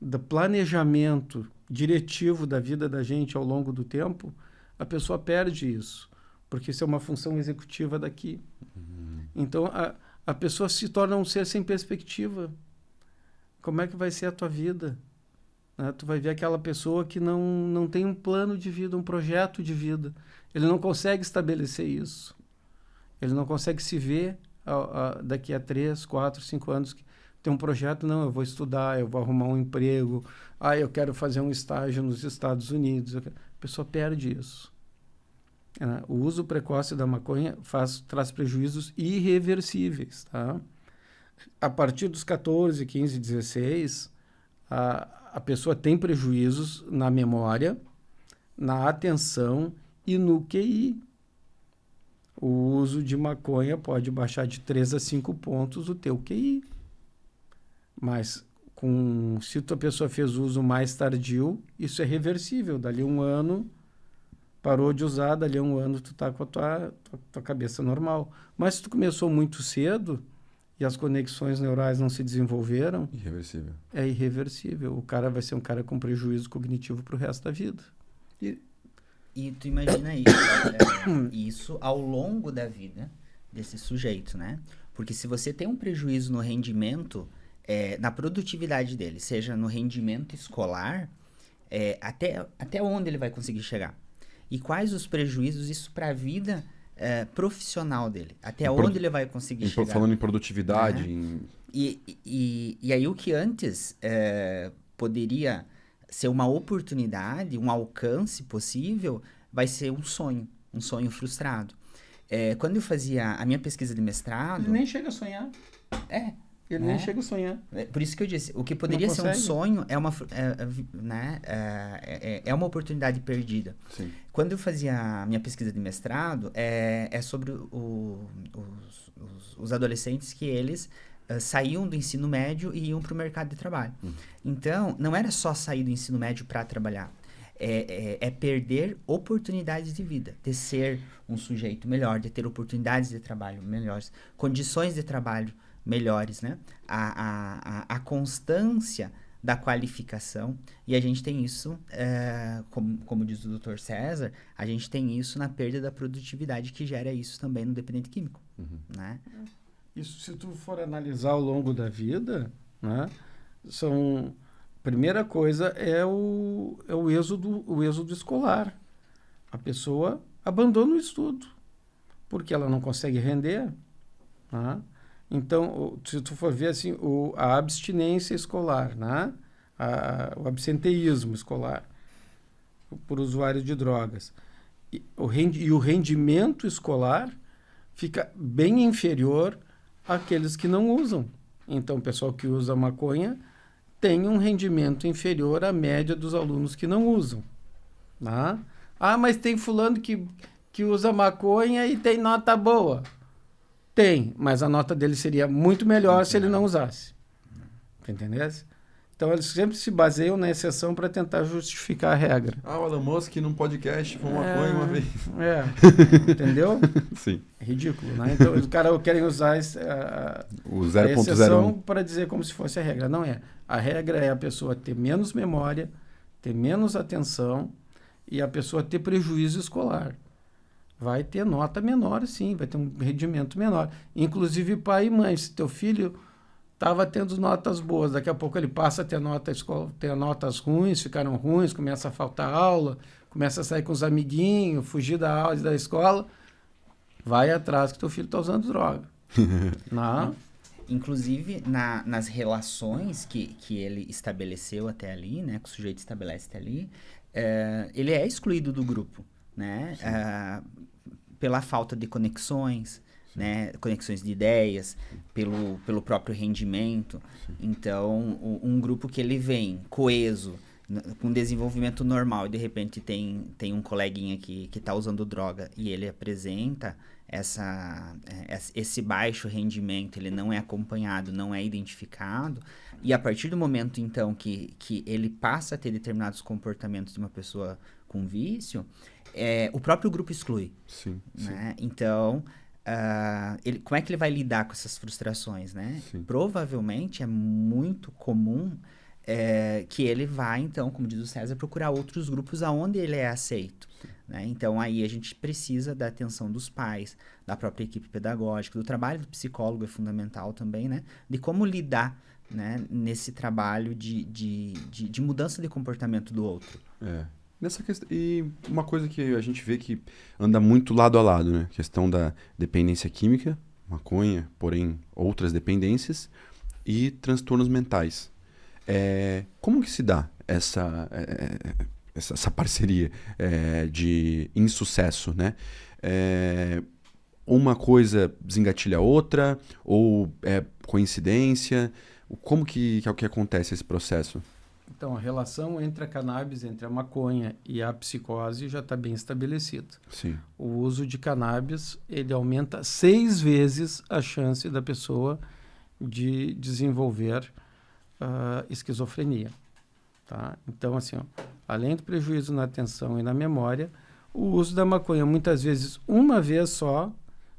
do planejamento diretivo da vida da gente ao longo do tempo, a pessoa perde isso, porque isso é uma função executiva daqui. Então, a pessoa se torna um ser sem perspectiva. Como é que vai ser a tua vida? Tu vai ver aquela pessoa que não tem um plano de vida, um projeto de vida. Ele não consegue estabelecer isso. Ele não consegue se ver daqui a 3, 4, 5 anos. Tem um projeto, não, eu vou estudar, eu vou arrumar um emprego, eu quero fazer um estágio nos Estados Unidos. A pessoa perde isso. O uso precoce da maconha traz prejuízos irreversíveis. Tá? A partir dos 14, 15, 16, a pessoa tem prejuízos na memória, na atenção e no QI. O uso de maconha pode baixar de 3 a 5 pontos o teu QI. Mas se a pessoa fez uso mais tardio, isso é reversível. Dali 1 ano, parou de usar, dali a 1 ano tu tá com a tua cabeça normal. Mas se tu começou muito cedo e as conexões neurais não se desenvolveram... Irreversível. É irreversível. O cara vai ser um cara com prejuízo cognitivo pro resto da vida. E tu imagina isso, isso ao longo da vida desse sujeito, né? Porque se você tem um prejuízo no rendimento, na produtividade dele, seja no rendimento escolar, até onde ele vai conseguir chegar? E quais os prejuízos isso para a vida profissional dele? Até onde ele vai conseguir chegar? Falando em produtividade... E aí o que antes poderia ser uma oportunidade, um alcance possível, vai ser um sonho frustrado. Quando eu fazia a minha pesquisa de mestrado... Ele nem chega a sonhar. Ele nem chega a sonhar. Por isso que eu disse, o que poderia ser um sonho é uma oportunidade perdida. Sim. Quando eu fazia a minha pesquisa de mestrado, é sobre os adolescentes que eles saíam do ensino médio e iam para o mercado de trabalho. Então, não era só sair do ensino médio para trabalhar. É perder oportunidades de vida, de ser um sujeito melhor, de ter oportunidades de trabalho melhores, condições de trabalho melhores, né? A constância da qualificação, e a gente tem isso, como diz o Dr. César, a gente tem isso na perda da produtividade que gera isso também no dependente químico, né? Isso, se tu for analisar ao longo da vida, né, primeira coisa é o êxodo escolar. A pessoa abandona o estudo, porque ela não consegue render, né? Então, se tu for ver assim, a abstinência escolar, né? O absenteísmo escolar por usuários de drogas e o rendimento escolar fica bem inferior àqueles que não usam. Então, o pessoal que usa maconha tem um rendimento inferior à média dos alunos que não usam. Né? Mas tem fulano que usa maconha e tem nota boa. Tem, mas a nota dele seria muito melhor se ele não usasse. Entendeu? Então, eles sempre se baseiam na exceção para tentar justificar a regra. O Elon Musk num podcast fumou maconha uma vez. Entendeu? Sim. É ridículo, né? Então, os caras querem usar o a exceção para dizer como se fosse a regra. Não é. A regra é a pessoa ter menos memória, ter menos atenção e a pessoa ter prejuízo escolar. Vai ter nota menor, sim, vai ter um rendimento menor. Inclusive pai e mãe, se teu filho estava tendo notas boas, daqui a pouco ele passa a ter notas ruins, ficaram ruins, começa a faltar aula, começa a sair com os amiguinhos, fugir da aula e da escola, vai atrás que teu filho está usando droga. Não. Inclusive, nas relações que ele estabeleceu até ali, né? Que o sujeito estabelece até ali, ele é excluído do grupo, né? Pela falta de conexões, né? Conexões de ideias, pelo próprio rendimento. Sim. Então, um grupo que ele vem coeso, com desenvolvimento normal, e de repente tem um coleguinha que está usando droga e ele apresenta esse baixo rendimento, ele não é acompanhado, não é identificado, e a partir do momento, então, que ele passa a ter determinados comportamentos de uma pessoa com vício, o próprio grupo exclui. Sim, né? Sim. Então, como é que ele vai lidar com essas frustrações, né? Sim. Provavelmente é muito comum que ele vai, então, como diz o César, procurar outros grupos aonde ele é aceito. Né? Então, aí a gente precisa da atenção dos pais, da própria equipe pedagógica, do trabalho do psicólogo é fundamental também, né? De como lidar, né, nesse trabalho de mudança de comportamento do outro. Nessa questão, e uma coisa que a gente vê que anda muito lado a lado, né? Questão da dependência química, maconha, porém outras dependências, e transtornos mentais. Como que se dá essa parceria de insucesso, né? Uma coisa desengatilha a outra, ou é coincidência? Como que é o que acontece esse processo? Então, a relação entre a cannabis, entre a maconha e a psicose já está bem estabelecida. Sim. O uso de cannabis, ele aumenta 6 vezes a chance da pessoa de desenvolver esquizofrenia. Tá? Então, assim, além do prejuízo na atenção e na memória, o uso da maconha, muitas vezes, uma vez só,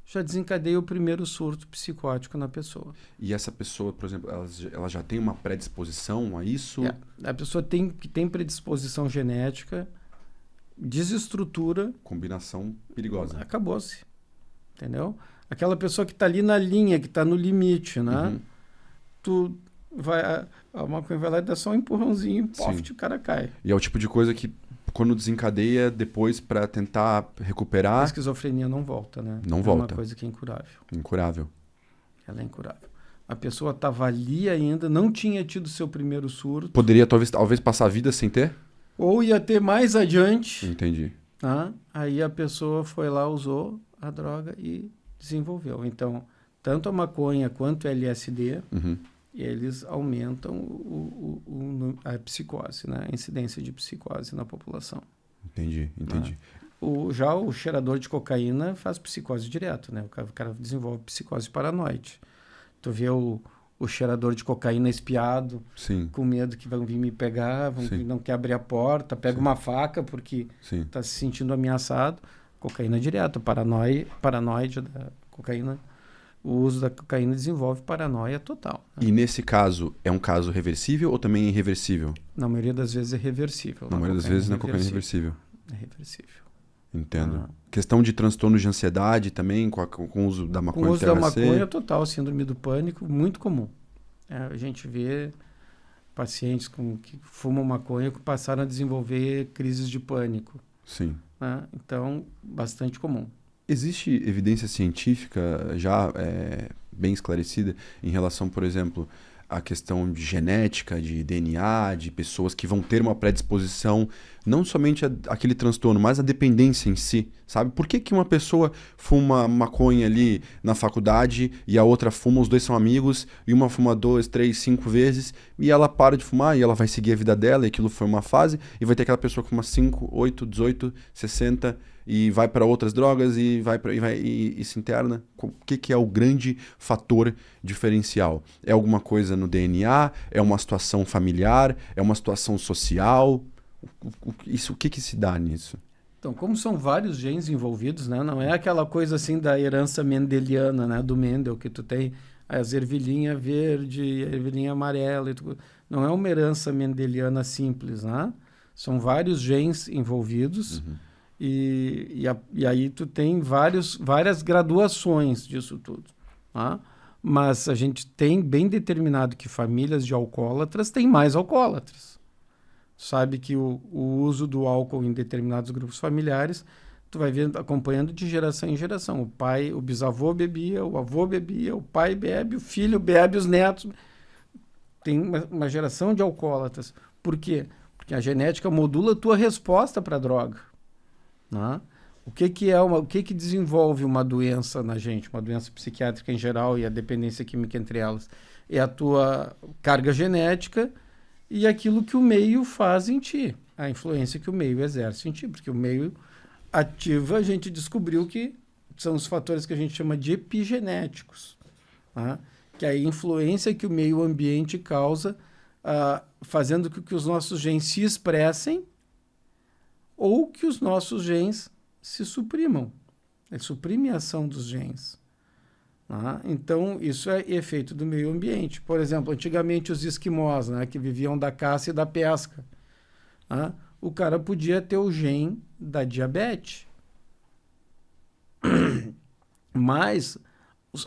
já desencadeia o primeiro surto psicótico na pessoa. E essa pessoa, por exemplo, ela já tem uma predisposição a isso? A pessoa que tem predisposição genética, desestrutura... Combinação perigosa. Acabou-se. Entendeu? Aquela pessoa que está ali na linha, que está no limite, né? Uhum. A maconha vai lá e dá só um empurrãozinho, o cara cai. E é o tipo de coisa que, quando desencadeia, depois para tentar recuperar... A esquizofrenia não volta, né? Não volta. É uma coisa que é incurável. Incurável. Ela é incurável. A pessoa estava ali ainda, não tinha tido seu primeiro surto. Poderia talvez passar a vida sem ter? Ou ia ter mais adiante. Entendi. Tá? Aí a pessoa foi lá, usou a droga e desenvolveu. Então, tanto a maconha quanto o LSD... Uhum. eles aumentam a psicose, né? A incidência de psicose na população. Entendi. Já o cheirador de cocaína faz psicose direto, né? O cara desenvolve psicose paranoide. Tu vê o cheirador de cocaína espiado, Sim. com medo que vão vir me pegar, não quer abrir a porta, pega uma faca porque está se sentindo ameaçado. Cocaína direto, paranoide da cocaína. O uso da cocaína desenvolve paranoia total. Né? E nesse caso, é um caso reversível ou também irreversível? Na maioria das vezes é reversível. Na maioria das vezes na cocaína é reversível. É reversível. Entendo. Questão de transtorno de ansiedade também, com o uso da maconha. Com o uso da maconha total, síndrome do pânico, muito comum. A gente vê pacientes que fumam maconha que passaram a desenvolver crises de pânico. Sim. Né? Então, bastante comum. Existe evidência científica já bem esclarecida em relação, por exemplo, à questão de genética, de DNA, de pessoas que vão ter uma predisposição, não somente aquele transtorno, mas a dependência em si, sabe? Por que uma pessoa fuma maconha ali na faculdade e a outra fuma, os dois são amigos, e uma fuma 2, 3, 5 vezes, e ela para de fumar e ela vai seguir a vida dela, e aquilo foi uma fase, e vai ter aquela pessoa que fuma 5, 8, 18, 60... e vai para outras drogas e se interna. O que é o grande fator diferencial? É alguma coisa no DNA? É uma situação familiar? É uma situação social? O que se dá nisso? Então, como são vários genes envolvidos, né? Não é aquela coisa assim da herança mendeliana, né? Do Mendel, que tu tem as ervilhinha verde, a ervilhinha amarela. Não é uma herança mendeliana simples, né? São vários genes envolvidos. Uhum. E aí tu tem várias graduações disso tudo. Tá? Mas a gente tem bem determinado que famílias de alcoólatras têm mais alcoólatras. Sabe que o uso do álcool em determinados grupos familiares tu vai vendo, acompanhando de geração em geração. O bisavô bebia, o avô bebia, o pai bebe, o filho bebe, os netos. Tem uma geração de alcoólatras. Por quê? Porque a genética modula a tua resposta para a droga. Né? O que desenvolve uma doença na gente, uma doença psiquiátrica em geral e a dependência química entre elas? É a tua carga genética e aquilo que o meio faz em ti, a influência que o meio exerce em ti, porque o meio ativa, a gente descobriu que são os fatores que a gente chama de epigenéticos, tá? Que é a influência que o meio ambiente causa, fazendo com que os nossos genes se expressem ou que os nossos genes se suprimam. Ele suprime a ação dos genes. Tá? Então, isso é efeito do meio ambiente. Por exemplo, antigamente os esquimós, né, que viviam da caça e da pesca, tá? O cara podia ter o gene da diabetes. Mas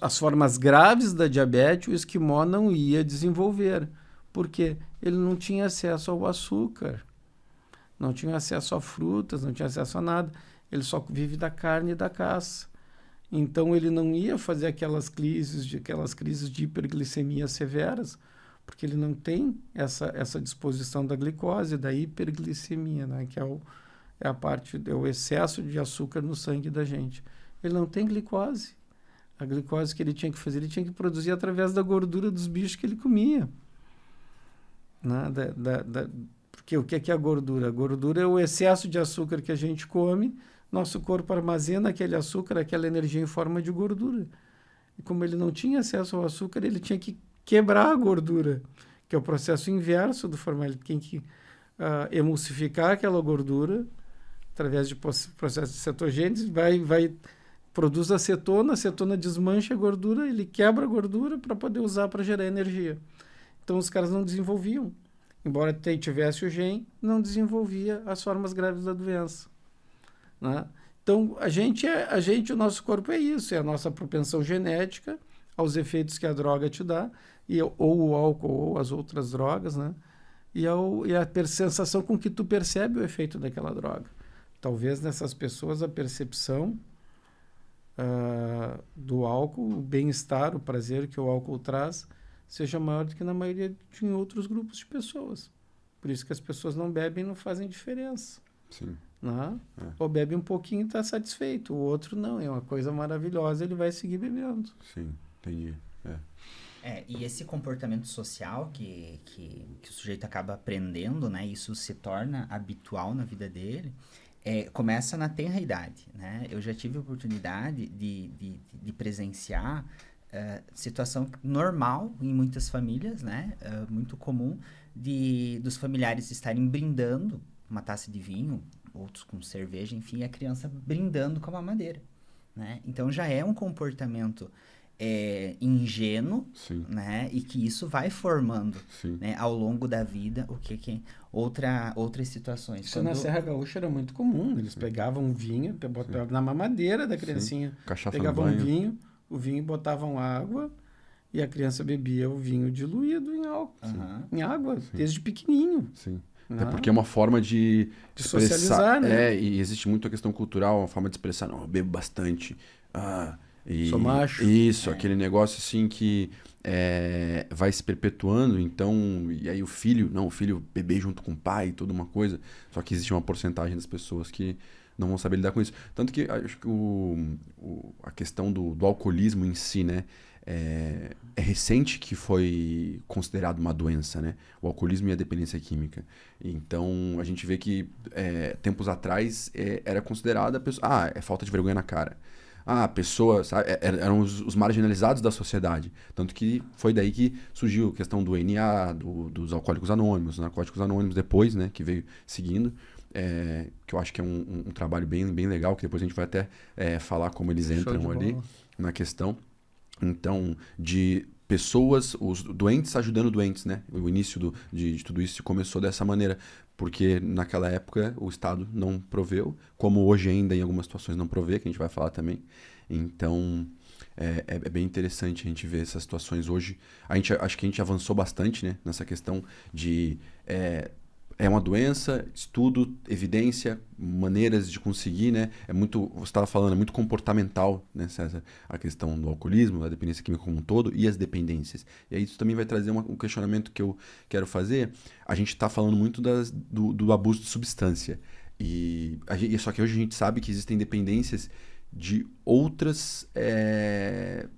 as formas graves da diabetes o esquimó não ia desenvolver. Por quê? Ele não tinha acesso ao açúcar, não tinha acesso a frutas, não tinha acesso a nada. Ele só vive da carne e da caça. Então ele não ia fazer aquelas crises de hiperglicemia severas, porque ele não tem essa disposição da glicose, da hiperglicemia, né? Que é o excesso de açúcar no sangue da gente. Ele não tem glicose. A glicose que ele tinha que fazer, ele tinha que produzir através da gordura dos bichos que ele comia. Né? Porque o que é a gordura? A gordura é o excesso de açúcar que a gente come, nosso corpo armazena aquele açúcar, aquela energia em forma de gordura. E como ele não tinha acesso ao açúcar, ele tinha que quebrar a gordura, que é o processo inverso do formaldeído. Ele tem que emulsificar aquela gordura através de processo de cetogênese, produz acetona, a acetona desmancha a gordura, ele quebra a gordura para poder usar para gerar energia. Então os caras não desenvolviam. Embora tivesse o gene, não desenvolvia as formas graves da doença. Né? Então, o nosso corpo é isso, é a nossa propensão genética aos efeitos que a droga te dá, ou o álcool ou as outras drogas, né? E a sensação com que tu percebe o efeito daquela droga. Talvez nessas pessoas a percepção do álcool, o bem-estar, o prazer que o álcool traz, seja maior do que na maioria de outros grupos de pessoas. Por isso que as pessoas não bebem e não fazem diferença. Sim. Né? Ou bebe um pouquinho e está satisfeito. O outro não, é uma coisa maravilhosa, ele vai seguir bebendo. Sim, entendi. E esse comportamento social que o sujeito acaba aprendendo, né? Isso se torna habitual na vida dele, começa na tenra idade, né? Eu já tive a oportunidade de presenciar situação normal em muitas famílias, né? Muito comum dos familiares estarem brindando uma taça de vinho, outros com cerveja, enfim, a criança brindando com a mamadeira, né? Então já é um comportamento ingênuo, Sim. Né? E que isso vai formando, né, ao longo da vida outras situações. Isso na Serra Gaúcha era muito comum. Eles pegavam vinho, botavam na mamadeira da criancinha. Cachaça pegavam no banho. o vinho botavam água e a criança bebia o vinho diluído em álcool, em água, desde pequenininho. Sim. Até porque é uma forma de socializar, né? E existe muito a questão cultural, uma forma de expressar, não, eu bebo bastante. Sou macho. Isso, aquele negócio assim que vai se perpetuando, então, e aí o filho beber junto com o pai, toda uma coisa, só que existe uma porcentagem das pessoas que não vão saber lidar com isso. Tanto que acho que a questão do alcoolismo em si, né, é recente que foi considerado uma doença, né? O alcoolismo e a dependência química. Então, a gente vê que tempos atrás era considerada a pessoa... é falta de vergonha na cara. A pessoa... Sabe? Eram os marginalizados da sociedade. Tanto que foi daí que surgiu a questão do NA, dos alcoólicos anônimos, narcóticos anônimos, depois, né? Que veio seguindo. Que eu acho que é um trabalho bem, bem legal, que depois a gente vai até falar como eles entram ali na questão. Então, de pessoas, os doentes ajudando doentes, né? O início de tudo isso começou dessa maneira, porque naquela época o Estado não proveu, como hoje ainda em algumas situações não provê, que a gente vai falar também. Então, é bem interessante a gente ver essas situações hoje. Acho que a gente avançou bastante, né? Nessa questão de é uma doença, estudo, evidência, maneiras de conseguir, né? Você estava falando, é muito comportamental, né, César? A questão do alcoolismo, da dependência química como um todo e as dependências. E aí isso também vai trazer um questionamento que eu quero fazer. A gente está falando muito do abuso de substância. Só que hoje a gente sabe que existem dependências de outras,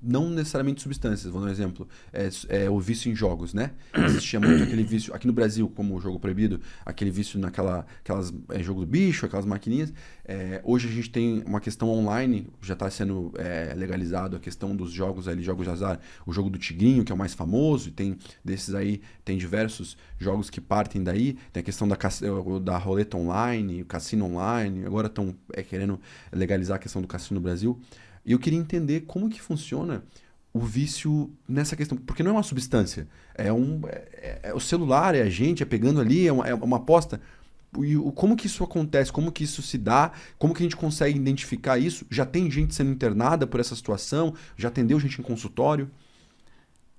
não necessariamente substâncias. Vou dar um exemplo, o vício em jogos, né? Existia muito aquele vício, aqui no Brasil, como o jogo proibido, aquele vício naquelas jogo do bicho, aquelas maquininhas. Hoje a gente tem uma questão online, já está sendo legalizado a questão dos jogos ali, jogos de azar, o jogo do Tigrinho, que é o mais famoso, e tem desses aí, tem diversos jogos que partem daí, tem a questão da roleta online, o cassino online, agora estão querendo legalizar a questão do cassino no Brasil. E eu queria entender como que funciona o vício nessa questão, porque não é uma substância, o celular, é a gente, é pegando ali, é uma aposta. Como que isso acontece, como que isso se dá, como que a gente consegue identificar isso? Já tem gente sendo internada por essa situação? Já atendeu gente em consultório?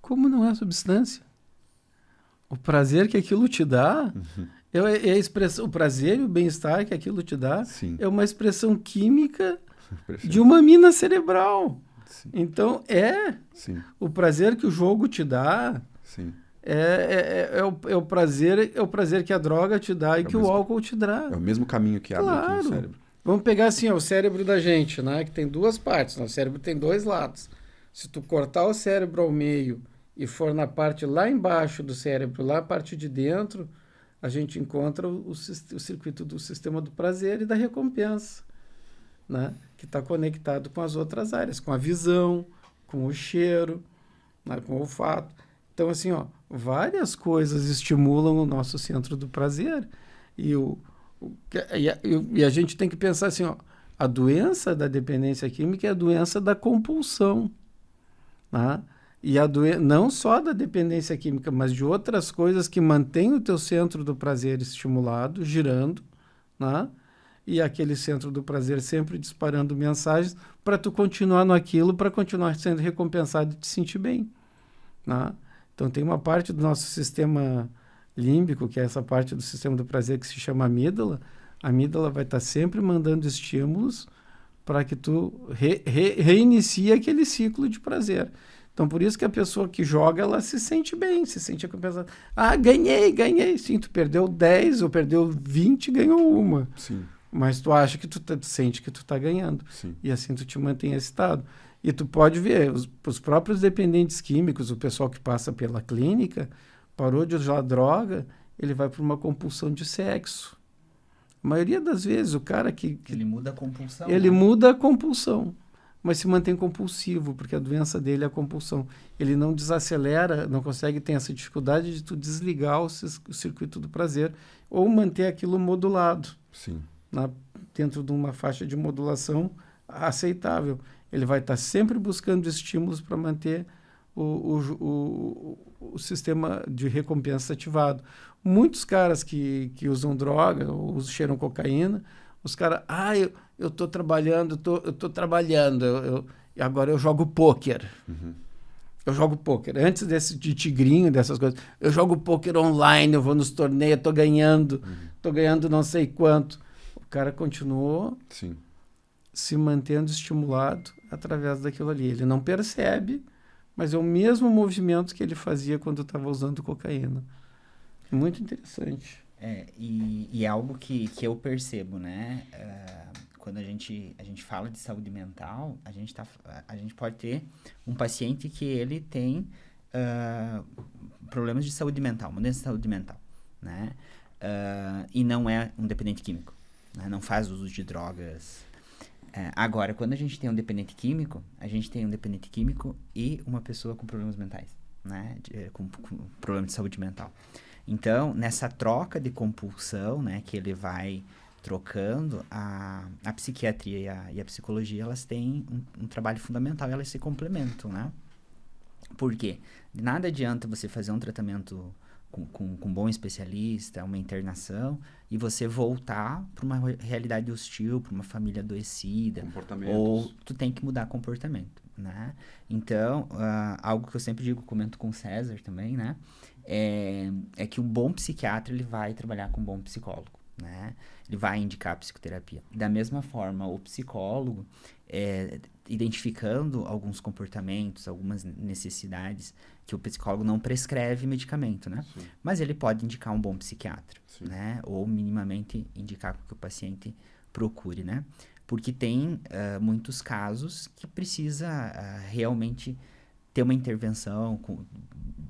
Como não é substância? O prazer que aquilo te dá, é a expressão, o prazer e o bem-estar que aquilo te dá, Sim. é uma expressão química de uma mina cerebral. Sim. Então, Sim. o prazer que o jogo te dá, Sim. é o prazer que a droga te dá e que o álcool te dá. É o mesmo caminho que abre aqui no cérebro. Vamos pegar assim, o cérebro da gente, né, que tem duas partes, né? O cérebro tem dois lados. Se tu cortar o cérebro ao meio e for na parte lá embaixo do cérebro, lá a parte de dentro, a gente encontra o circuito do sistema do prazer e da recompensa, né? Que está conectado com as outras áreas, com a visão, com o cheiro, né? Com o olfato. Então, assim, várias coisas estimulam o nosso centro do prazer. E a gente tem que pensar assim, a doença da dependência química é a doença da compulsão, né? E não só da dependência química, mas de outras coisas que mantêm o teu centro do prazer estimulado, girando, né? E aquele centro do prazer sempre disparando mensagens para tu continuar naquilo, para continuar sendo recompensado e te sentir bem, né? Então tem uma parte do nosso sistema límbico, que é essa parte do sistema do prazer que se chama amígdala. A amígdala vai estar sempre mandando estímulos para que tu reinicie aquele ciclo de prazer. Então, por isso que a pessoa que joga, ela se sente bem, se sente recompensada. Ah, ganhei. Sim, tu perdeu 10 ou perdeu 20, ganhou uma. Sim. Mas tu acha que tu sente que tu tá ganhando. Sim. E assim tu te mantém excitado. E tu pode ver, os próprios dependentes químicos, o pessoal que passa pela clínica, parou de usar droga, ele vai para uma compulsão de sexo. A maioria das vezes, o cara que ele muda a compulsão. Ele muda a compulsão, mas se mantém compulsivo, porque a doença dele é a compulsão. Ele não desacelera, não consegue ter essa dificuldade de tu desligar o circuito do prazer ou manter aquilo modulado. Sim. Dentro de uma faixa de modulação aceitável. Ele vai estar sempre buscando estímulos para manter o sistema de recompensa ativado. Muitos caras que usam droga ou cheiram cocaína, os caras, eu estou trabalhando, agora eu jogo pôquer. Uhum. Eu jogo pôquer. Antes de tigrinho, dessas coisas, eu jogo pôquer online, eu vou nos torneios, estou ganhando não sei quanto. O cara continuou se mantendo estimulado através daquilo ali. Ele não percebe, mas é o mesmo movimento que ele fazia quando estava usando cocaína. Muito interessante. E é algo que eu percebo, né? Quando a gente fala de saúde mental, a gente pode ter um paciente que ele tem problemas de saúde mental, mudança de saúde mental, né? E não é um dependente químico, né? Não faz uso de drogas. Agora, quando a gente tem um dependente químico, a gente tem um dependente químico e uma pessoa com problemas mentais, né? Com problema de saúde mental. Então, nessa troca de compulsão, né, que ele vai trocando, a psiquiatria e a psicologia, elas têm um trabalho fundamental, elas se complementam, né? Por quê? De nada adianta você fazer um tratamento com um bom especialista, uma internação, e você voltar para uma realidade hostil, para uma família adoecida. Ou tu tem que mudar comportamento, né? Então, algo que eu sempre digo, comento com o César também, né? é que um bom psiquiatra, ele vai trabalhar com um bom psicólogo, né? Ele vai indicar psicoterapia. Da mesma forma, o psicólogo, identificando alguns comportamentos, algumas necessidades, que o psicólogo não prescreve medicamento, né? Sim. Mas ele pode indicar um bom psiquiatra, Sim. né? Ou minimamente indicar que o paciente procure, né? Porque tem muitos casos que precisa realmente ter uma intervenção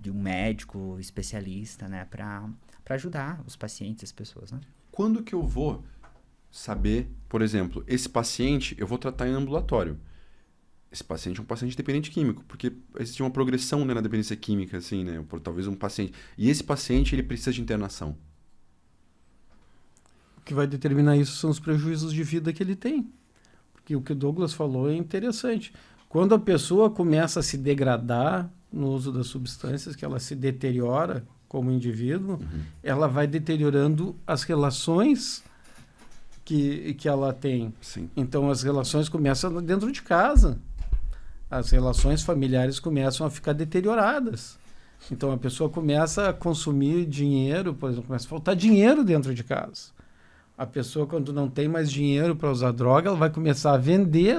de um médico especialista, né? Para ajudar os pacientes, as pessoas, né? Quando que eu vou saber, por exemplo, esse paciente eu vou tratar em ambulatório? Esse paciente é um paciente dependente químico, porque existe uma progressão, né, na dependência química, assim, né? Por talvez um paciente. E esse paciente, ele precisa de internação. O que vai determinar isso são os prejuízos de vida que ele tem. Porque o que o Douglas falou é interessante. Quando a pessoa começa a se degradar no uso das substâncias, que ela se deteriora como indivíduo, ela vai deteriorando as relações que ela tem. Sim. Então, as relações começam dentro de casa. As relações familiares começam a ficar deterioradas. Então, a pessoa começa a consumir dinheiro, por exemplo, começa a faltar dinheiro dentro de casa. A pessoa, quando não tem mais dinheiro para usar droga, ela vai começar a vender,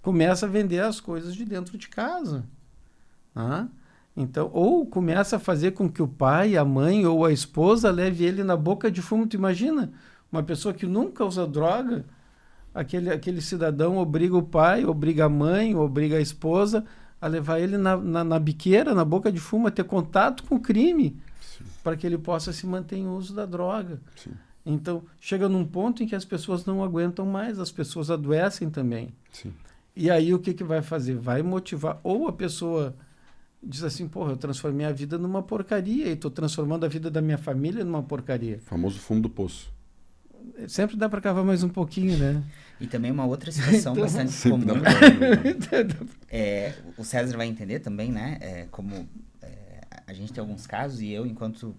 começa a vender as coisas de dentro de casa. Tá? Então, ou começa a fazer com que o pai, a mãe ou a esposa leve ele na boca de fumo. Tu imagina? Uma pessoa que nunca usa droga, aquele cidadão obriga o pai, obriga a mãe, obriga a esposa a levar ele na biqueira, na boca de fumo, a ter contato com o crime, para que ele possa se manter em uso da droga. Sim. Então, chega num ponto em que as pessoas não aguentam mais, as pessoas adoecem também. Sim. E aí o que vai fazer? Vai motivar, ou a pessoa diz assim, porra, eu transformei a vida numa porcaria e estou transformando a vida da minha família numa porcaria. O famoso fundo do poço. Sempre dá para cavar mais um pouquinho, né? E também uma outra situação Então, bastante Sempre comum. dá pra- O César vai entender também, né? Como a gente tem alguns casos, e eu, enquanto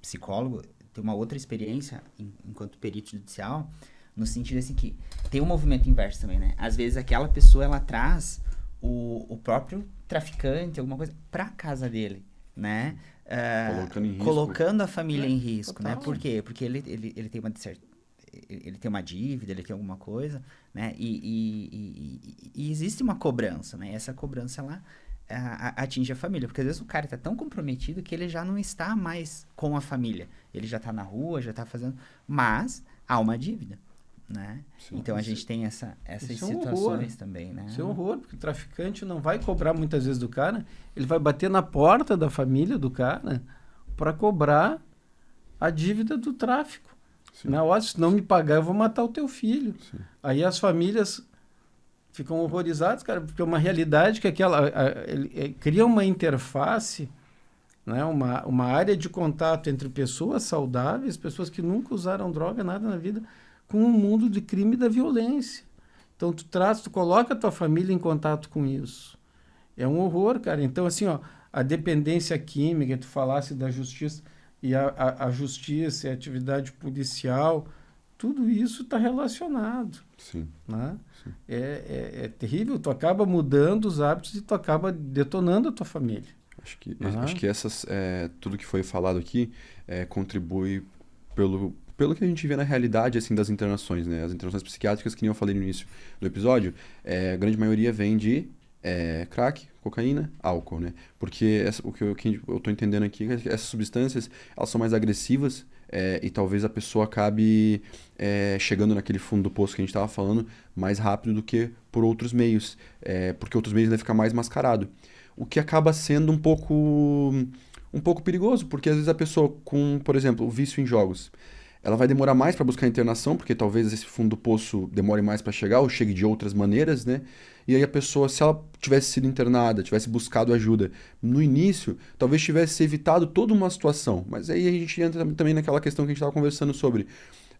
psicólogo, tenho uma outra experiência enquanto perito judicial, no sentido assim que tem um movimento inverso também, né? Às vezes aquela pessoa, ela traz o próprio traficante, alguma coisa, para casa dele, né? Colocando em risco. Colocando a família em risco, total. né? Por quê? Porque ele tem ele tem uma dívida, ele tem alguma coisa, né? E existe uma cobrança, né? Essa cobrança, ela atinge a família, porque às vezes o cara está tão comprometido que ele já não está mais com a família, ele já está na rua, já está fazendo, mas há uma dívida, né? Sim. Então a gente tem essas Isso é um situações horror. também, né? Isso é um horror, porque o traficante não vai cobrar muitas vezes do cara, ele vai bater na porta da família do cara para cobrar a dívida do tráfico. Sim. Né? Ó, se não me pagar, eu vou matar o teu filho. Sim. Aí as famílias ficam horrorizadas, cara, porque é uma realidade que ele cria uma interface, né? Uma área de contato entre pessoas saudáveis, pessoas que nunca usaram droga, nada na vida, com um mundo de crime e da violência. Então tu coloca a tua família em contato com isso. É um horror, cara. Então, assim, ó, a dependência química, tu falasse da justiça, e a justiça e a atividade policial, tudo isso está relacionado. Sim. Né? Sim. É terrível, tu acaba mudando os hábitos e tu acaba detonando a tua família. Acho que tudo que foi falado aqui contribui pelo que a gente vê na realidade assim, das internações, né? As internações psiquiátricas, que nem eu falei no início do episódio, a grande maioria vem de crack, cocaína, álcool, né? Porque o que eu estou entendendo aqui é que essas substâncias, elas são mais agressivas e talvez a pessoa acabe chegando naquele fundo do poço que a gente estava falando mais rápido do que por outros meios, porque outros meios vai ficar mais mascarado. O que acaba sendo um pouco perigoso, porque às vezes a pessoa com, por exemplo, o vício em jogos, ela vai demorar mais para buscar internação, porque talvez esse fundo do poço demore mais para chegar, ou chegue de outras maneiras, né? E aí a pessoa, se ela tivesse sido internada, tivesse buscado ajuda no início, talvez tivesse evitado toda uma situação. Mas aí a gente entra também naquela questão que a gente estava conversando sobre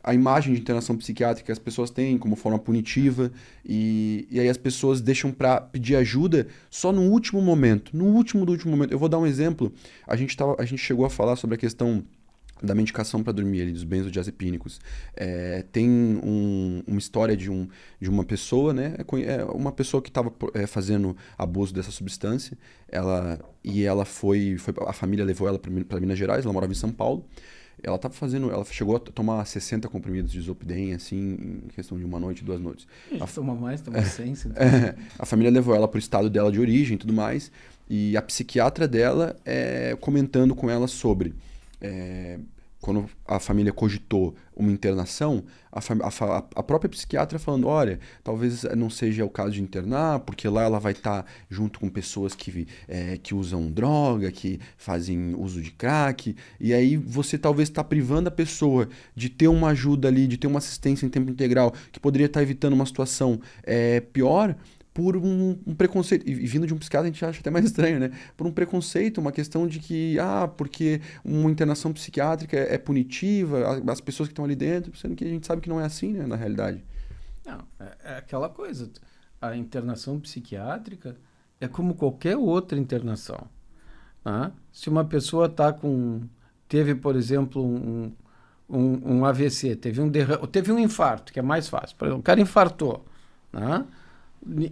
a imagem de internação psiquiátrica que as pessoas têm como forma punitiva, e aí as pessoas deixam para pedir ajuda só no último momento, no último do último momento. Eu vou dar um exemplo. A gente chegou a falar sobre a questão da medicação para dormir, ali, dos benzodiazepínicos. Tem uma história de uma pessoa, né? Uma pessoa que estava fazendo abuso dessa substância. Ela a família levou ela para Minas Gerais, ela morava em São Paulo. Ela chegou a tomar 60 comprimidos de Zolpidem, assim, em questão de 1 noite, 2 noites. Toma mais, toma 100. A família levou ela para o estado dela de origem e tudo mais. E a psiquiatra dela comentando com ela sobre... quando a família cogitou uma internação, a própria psiquiatra falando, olha, talvez não seja o caso de internar, porque lá ela vai estar junto com pessoas que usam droga, que fazem uso de crack, e aí você talvez está privando a pessoa de ter uma ajuda ali, de ter uma assistência em tempo integral, que poderia estar evitando uma situação pior, por um preconceito. E vindo de um psiquiatra a gente acha até mais estranho, né? Por um preconceito, uma questão de que, porque uma internação psiquiátrica é punitiva, as pessoas que estão ali dentro, sendo que a gente sabe que não é assim, né, na realidade. Não, é aquela coisa. A internação psiquiátrica é como qualquer outra internação. Tá? Se uma pessoa teve, por exemplo, um AVC, teve um infarto, que é mais fácil. Por exemplo, o cara infartou, tá?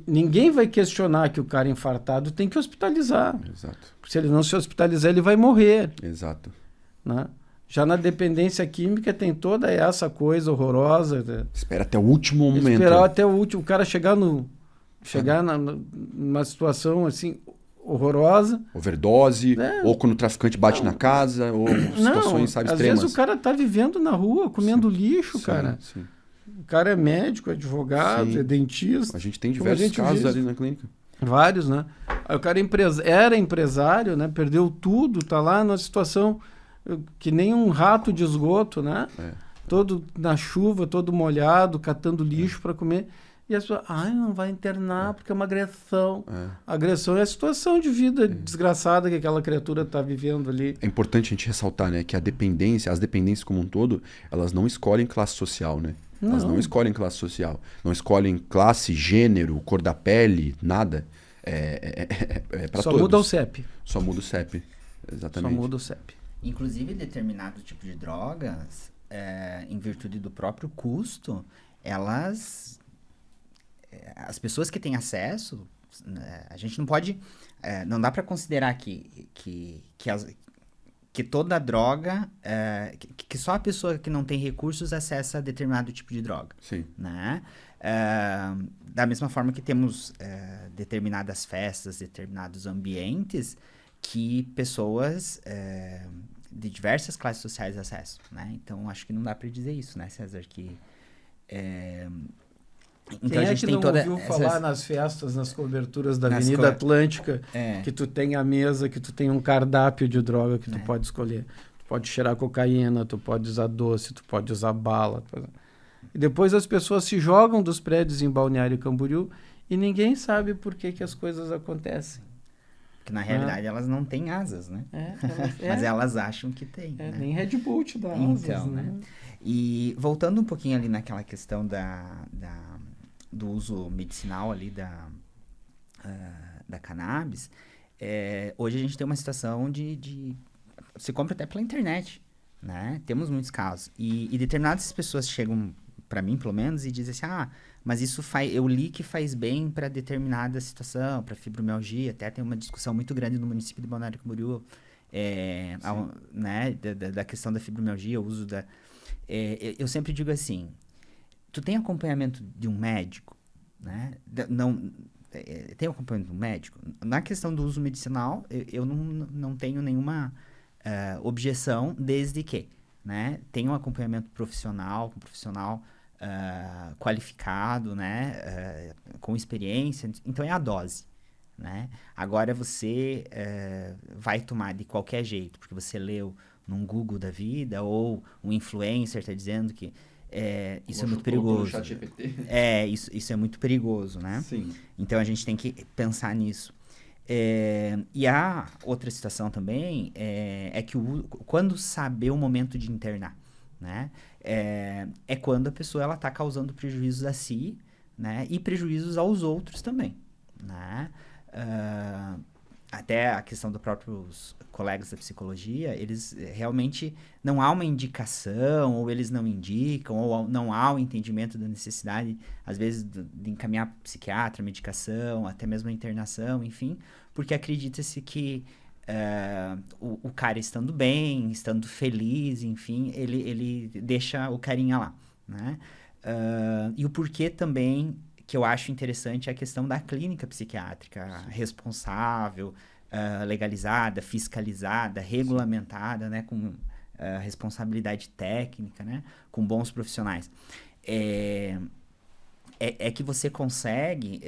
Ninguém vai questionar que o cara infartado tem que hospitalizar. Exato. Se ele não se hospitalizar, ele vai morrer. Exato. Né? Já na dependência química tem toda essa coisa horrorosa. Espera até o último momento. Esperar até o último. O cara chegar numa situação assim horrorosa. Overdose, ou quando o traficante bate na casa, ou situações, extremas. Às vezes o cara tá vivendo na rua, comendo lixo, cara. Sim. O cara é médico, é advogado, é dentista. A gente tem diversos casos ali na clínica. Vários, né? Aí o cara era empresário, né? Perdeu tudo, tá lá numa situação que nem um rato de esgoto, né? Todo na chuva, todo molhado, catando lixo para comer. E as pessoas, não vai internar porque é uma agressão. Agressão é a situação de vida desgraçada que aquela criatura está vivendo ali. É importante a gente ressaltar, né, que as dependências como um todo, elas não escolhem classe social, né? Elas não escolhem classe social. Não escolhem classe, gênero, cor da pele, nada. Para todos. Só muda o CEP. Só muda o CEP, exatamente. Só muda o CEP. Inclusive, determinado tipo de drogas, em virtude do próprio custo, as pessoas que têm acesso, a gente não pode... não dá para considerar que toda droga, que só a pessoa que não tem recursos acessa determinado tipo de droga. Sim. Né? Da mesma forma que temos determinadas festas, determinados ambientes que pessoas de diversas classes sociais acessam. Né? Então, acho que não dá para dizer isso, né, César? Então a gente tem ouviu falar nas festas, nas coberturas da Avenida Atlântica, que tu tem a mesa, que tu tem um cardápio de droga que tu pode escolher. Tu pode cheirar cocaína, tu pode usar doce, tu pode usar bala. E depois as pessoas se jogam dos prédios em Balneário Camboriú e ninguém sabe por que as coisas acontecem. Porque na realidade elas não têm asas, né? Mas elas acham que tem. Né? Nem Red Bull te dá asas, então, né? E voltando um pouquinho ali naquela questão do uso medicinal ali da cannabis, hoje a gente tem uma situação de se compra até pela internet, né? Temos muitos casos. E determinadas pessoas chegam para mim, pelo menos, e dizem assim, mas eu li que faz bem para determinada situação, para fibromialgia, até tem uma discussão muito grande no município de Balneário Camboriú, né? Da questão da fibromialgia, o uso da... eu sempre digo assim, tu tem acompanhamento de um médico, né? Tem acompanhamento de um médico? Na questão do uso medicinal, eu não tenho nenhuma objeção, desde que, né, tenha um acompanhamento profissional, com um profissional qualificado, né, com experiência. Então, é a dose, né? Agora, você vai tomar de qualquer jeito, porque você leu num Google da vida, ou um influencer está dizendo que isso é muito perigoso. Isso é muito perigoso, né? Sim. Então, a gente tem que pensar nisso. E a outra situação também é que quando saber o momento de internar, né? É quando a pessoa está causando prejuízos a si, né? E prejuízos aos outros também, né? até a questão dos próprios colegas da psicologia, eles realmente não há uma indicação, ou eles não indicam, ou não há o entendimento da necessidade, às vezes, de encaminhar para o psiquiatra, medicação, até mesmo a internação, enfim, porque acredita-se que o cara estando bem, estando feliz, enfim, ele deixa o carinha lá, né? E o porquê também, que eu acho interessante, é a questão da clínica psiquiátrica responsável, legalizada, fiscalizada, regulamentada, né, com responsabilidade técnica, né, com bons profissionais. É que você consegue,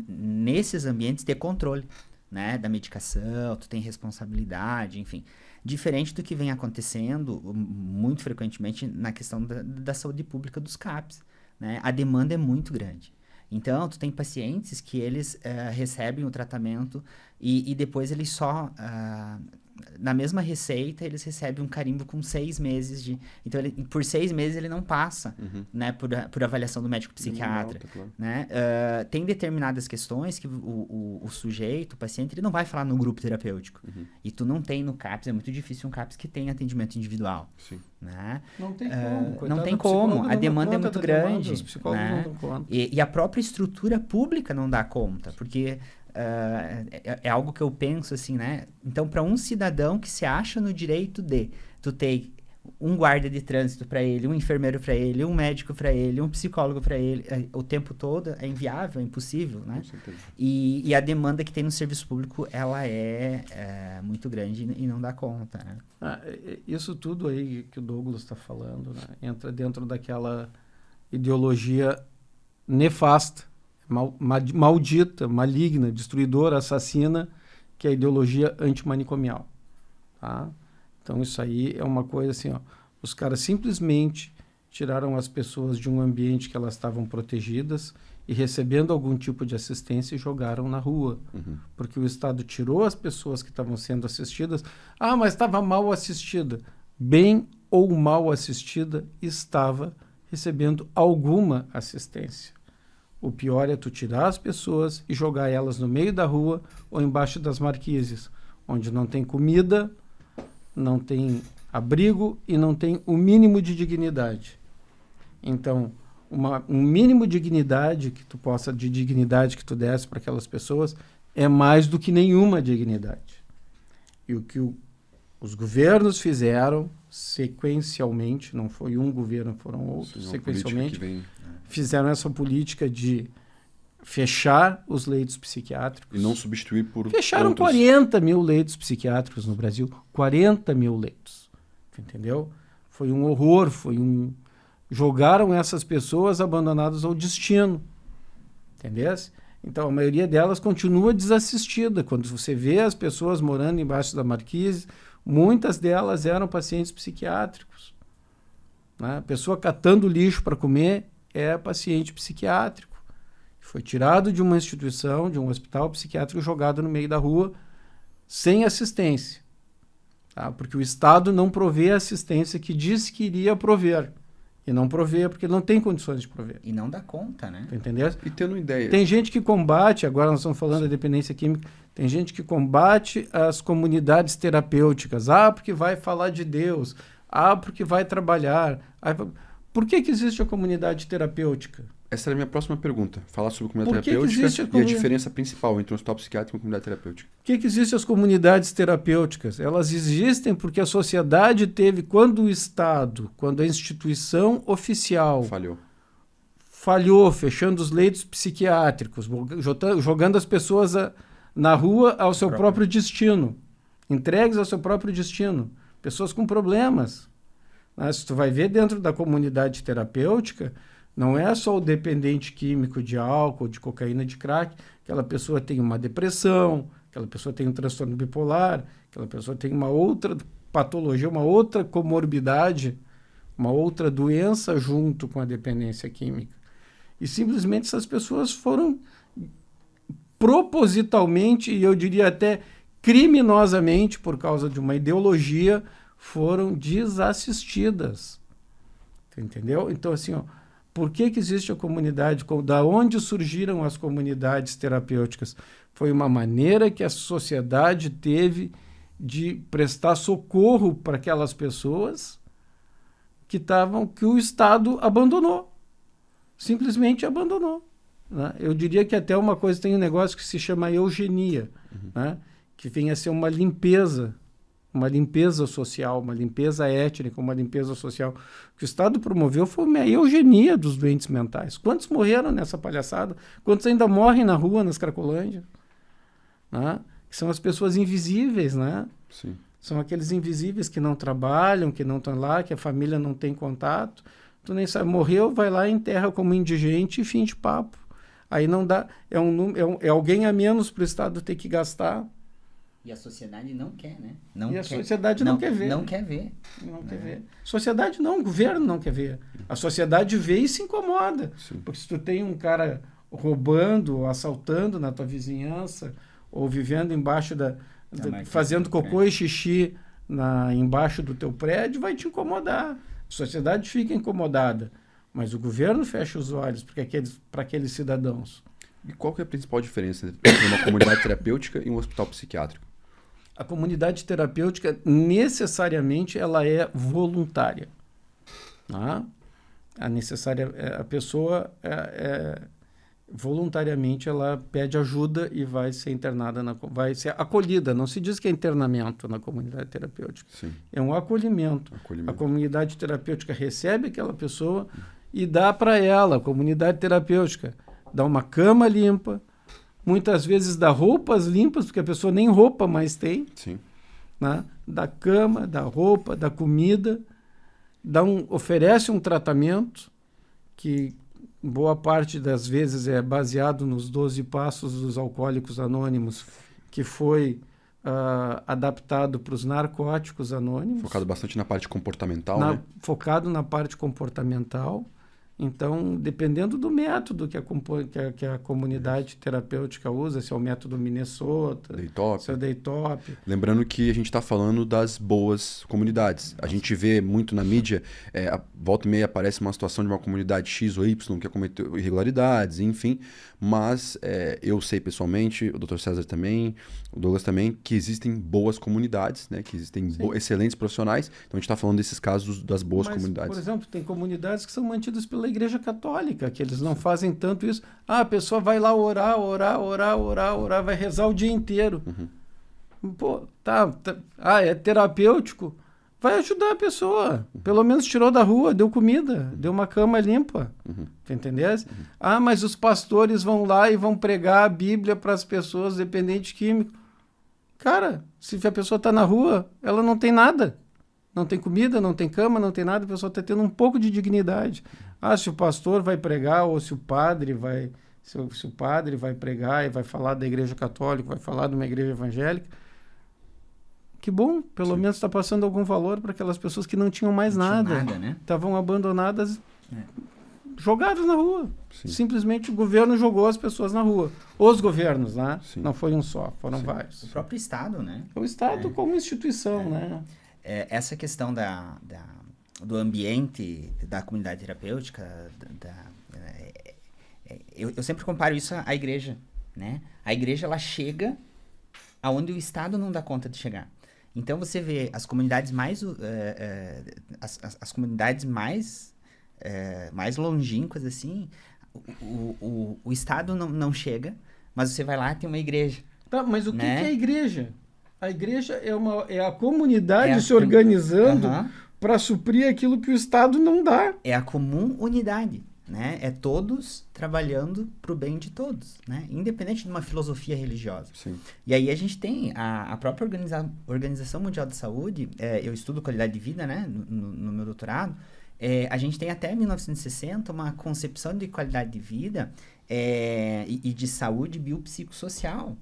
nesses ambientes, ter controle, né, da medicação, tu tem responsabilidade, enfim. Diferente do que vem acontecendo muito frequentemente na questão da saúde pública dos CAPs, né? A demanda é muito grande. Então, tu tem pacientes que eles recebem o tratamento e depois eles só... na mesma receita, eles recebem um carimbo com 6 meses de... Então, por 6 meses ele não passa, né, por avaliação do médico psiquiatra. Volta, claro. Né? Tem determinadas questões que o sujeito, o paciente, ele não vai falar no grupo terapêutico. E tu não tem no CAPS, é muito difícil um CAPS que tenha atendimento individual. Sim. Né? Não tem como. Não tem como, a demanda é muito grande. Os psicólogos né? não dão conta. E a própria estrutura pública não dá conta, porque é algo que eu penso assim, né? Então, para um cidadão que se acha no direito de tu ter um guarda de trânsito para ele, um enfermeiro para ele, um médico para ele, um psicólogo para ele, o tempo todo é inviável, é impossível, né? Com certeza. E a demanda que tem no serviço público, ela é muito grande e não dá conta, né? Isso tudo aí que o Douglas está falando, né, entra dentro daquela ideologia nefasta, maldita, maligna, destruidora, assassina, que é a ideologia antimanicomial. Tá? Então isso aí é uma coisa assim, ó, os caras simplesmente tiraram as pessoas de um ambiente que elas estavam protegidas e recebendo algum tipo de assistência e jogaram na rua. Porque o Estado tirou as pessoas que estavam sendo assistidas. Ah, mas estava mal assistida. Bem ou mal assistida, estava recebendo alguma assistência. O pior é tu tirar as pessoas e jogar elas no meio da rua ou embaixo das marquises, onde não tem comida, não tem abrigo e não tem o mínimo de dignidade. Então, um mínimo de dignidade que tu desse para aquelas pessoas é mais do que nenhuma dignidade. E o que os governos fizeram sequencialmente, não foi um governo, foram outros, sequencialmente, fizeram essa política de fechar os leitos psiquiátricos. E não substituir por Fecharam outros. 40 mil leitos psiquiátricos no Brasil. 40 mil leitos. Entendeu? Foi um horror, jogaram essas pessoas abandonadas ao destino. Entendeu? Então, a maioria delas continua desassistida. Quando você vê as pessoas morando embaixo da marquise, muitas delas eram pacientes psiquiátricos. Né? A pessoa catando lixo para comer é paciente psiquiátrico. Foi tirado de uma instituição, de um hospital psiquiátrico, jogado no meio da rua, sem assistência. Tá? Porque o Estado não provê a assistência que disse que iria prover. E não provê, porque não tem condições de prover. E não dá conta, né? Entendeu? E tendo ideia. Tem gente que combate, agora nós estamos falando da dependência química, tem gente que combate as comunidades terapêuticas. Ah, porque vai falar de Deus. Ah, porque vai trabalhar. Por que existe a comunidade terapêutica? Essa era a minha próxima pergunta. Falar sobre comunidade Por que terapêutica existe e a diferença principal entre um hospital psiquiátrico e uma comunidade terapêutica. Por que existem as comunidades terapêuticas? Elas existem porque a sociedade teve, quando o Estado, quando a instituição oficial falhou, fechando os leitos psiquiátricos, jogando as pessoas na rua ao seu próprio destino, entregues ao seu próprio destino, pessoas com problemas. Se tu vai ver dentro da comunidade terapêutica, não é só o dependente químico de álcool, de cocaína, de crack. Aquela pessoa tem uma depressão, aquela pessoa tem um transtorno bipolar, aquela pessoa tem uma outra patologia, uma outra comorbidade, uma outra doença junto com a dependência química. E simplesmente essas pessoas foram propositalmente, e eu diria até criminosamente, por causa de uma ideologia, foram desassistidas. Entendeu? Então, assim, por que existe a comunidade? Da onde surgiram as comunidades terapêuticas? Foi uma maneira que a sociedade teve de prestar socorro para aquelas pessoas que o Estado abandonou. Simplesmente abandonou. Né? Eu diria que até uma coisa, tem um negócio que se chama eugenia, né? Que vem a ser uma limpeza social, uma limpeza étnica, uma limpeza social. O que o Estado promoveu foi uma eugenia dos doentes mentais. Quantos morreram nessa palhaçada? Quantos ainda morrem na rua, nas Cracolândias? Né? Que são as pessoas invisíveis, né? Sim. São aqueles invisíveis que não trabalham, que não estão lá, que a família não tem contato. Tu nem sabe, morreu, vai lá, enterra como indigente e fim de papo. Aí não dá, é alguém a menos para o Estado ter que gastar. E a sociedade não quer, né? A sociedade não quer ver. Não quer ver. Não quer ver. Sociedade não, o governo não quer ver. A sociedade vê e se incomoda. Sim. Porque se tu tem um cara roubando ou assaltando na tua vizinhança, ou vivendo embaixo fazendo cocô e xixi embaixo do teu prédio, vai te incomodar. A sociedade fica incomodada. Mas o governo fecha os olhos para aqueles cidadãos. E qual que é a principal diferença entre uma comunidade terapêutica e um hospital psiquiátrico? A comunidade terapêutica, necessariamente, ela é voluntária. Tá? A pessoa, voluntariamente, ela pede ajuda e vai ser internada, vai ser acolhida. Não se diz que é internamento na comunidade terapêutica. Sim. É um acolhimento. A comunidade terapêutica recebe aquela pessoa e dá para ela, a comunidade terapêutica, dá uma cama limpa, muitas vezes dá roupas limpas, porque a pessoa nem roupa mais tem. Sim. Né? Dá cama, dá roupa, dá comida, oferece um tratamento que boa parte das vezes é baseado nos 12 passos dos Alcoólicos Anônimos, que foi adaptado para os narcóticos anônimos. Focado bastante na parte comportamental, né? Focado na parte comportamental. Então, dependendo do método que a comunidade terapêutica usa, se é o método Minnesota, se é o Daytop. Lembrando que a gente está falando das boas comunidades. A gente vê muito na mídia, volta e meia aparece uma situação de uma comunidade X ou Y que cometeu irregularidades, enfim. Mas eu sei pessoalmente, o Dr. César também, o Douglas também, que existem boas comunidades, né? Que existem excelentes profissionais. Então a gente está falando desses casos das boas comunidades. Por exemplo, tem comunidades que são mantidas pela Igreja Católica, que eles não fazem tanto isso. A pessoa vai lá orar, vai rezar o dia inteiro. Pô, é terapêutico. Vai ajudar a pessoa. Pelo menos tirou da rua, deu comida, deu uma cama limpa. Entendeu? Mas os pastores vão lá e vão pregar a Bíblia para as pessoas dependentes químicos. Cara, se a pessoa está na rua, ela não tem nada. Não tem comida, não tem cama, não tem nada, a pessoa está tendo um pouco de dignidade. Se o pastor vai pregar, ou se o padre vai pregar e vai falar da Igreja Católica, vai falar de uma igreja evangélica, que bom, pelo menos está passando algum valor para aquelas pessoas que não tinham mais nada. Estavam abandonadas, jogadas na rua. Sim. Simplesmente o governo jogou as pessoas na rua. Os governos, né? Sim. Não foi um só, foram vários. O próprio Estado, né? O Estado como instituição, né? Essa questão do ambiente da comunidade terapêutica, eu sempre comparo isso à igreja, né? A igreja, ela chega aonde o Estado não dá conta de chegar. Então, você vê as comunidades mais as comunidades mais longínquas, assim, o Estado não chega, mas você vai lá e tem uma igreja. Tá, mas o que é a igreja? A igreja é a comunidade se organizando para suprir aquilo que o Estado não dá. É a comum unidade, né? É todos trabalhando para o bem de todos, né? Independente de uma filosofia religiosa. Sim. E aí a gente tem a própria Organização Mundial de Saúde, eu estudo qualidade de vida, né? No meu doutorado. A gente tem até 1960 uma concepção de qualidade de vida e de saúde biopsicossocial.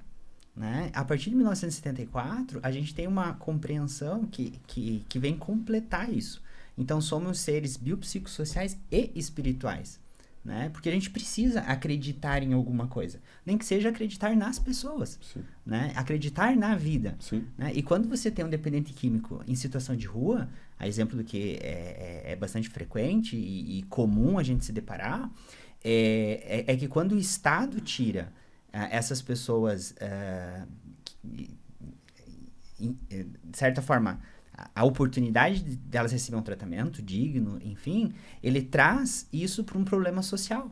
Né? A partir de 1974, a gente tem uma compreensão que vem completar isso. Então, somos seres biopsicossociais e espirituais. Né? Porque a gente precisa acreditar em alguma coisa. Nem que seja acreditar nas pessoas. Né? Acreditar na vida. Né? E quando você tem um dependente químico em situação de rua, a exemplo do que é bastante frequente e comum a gente se deparar, é que quando o Estado tira essas pessoas, de certa forma, a oportunidade delas receberem um tratamento digno, enfim, ele traz isso para um problema social,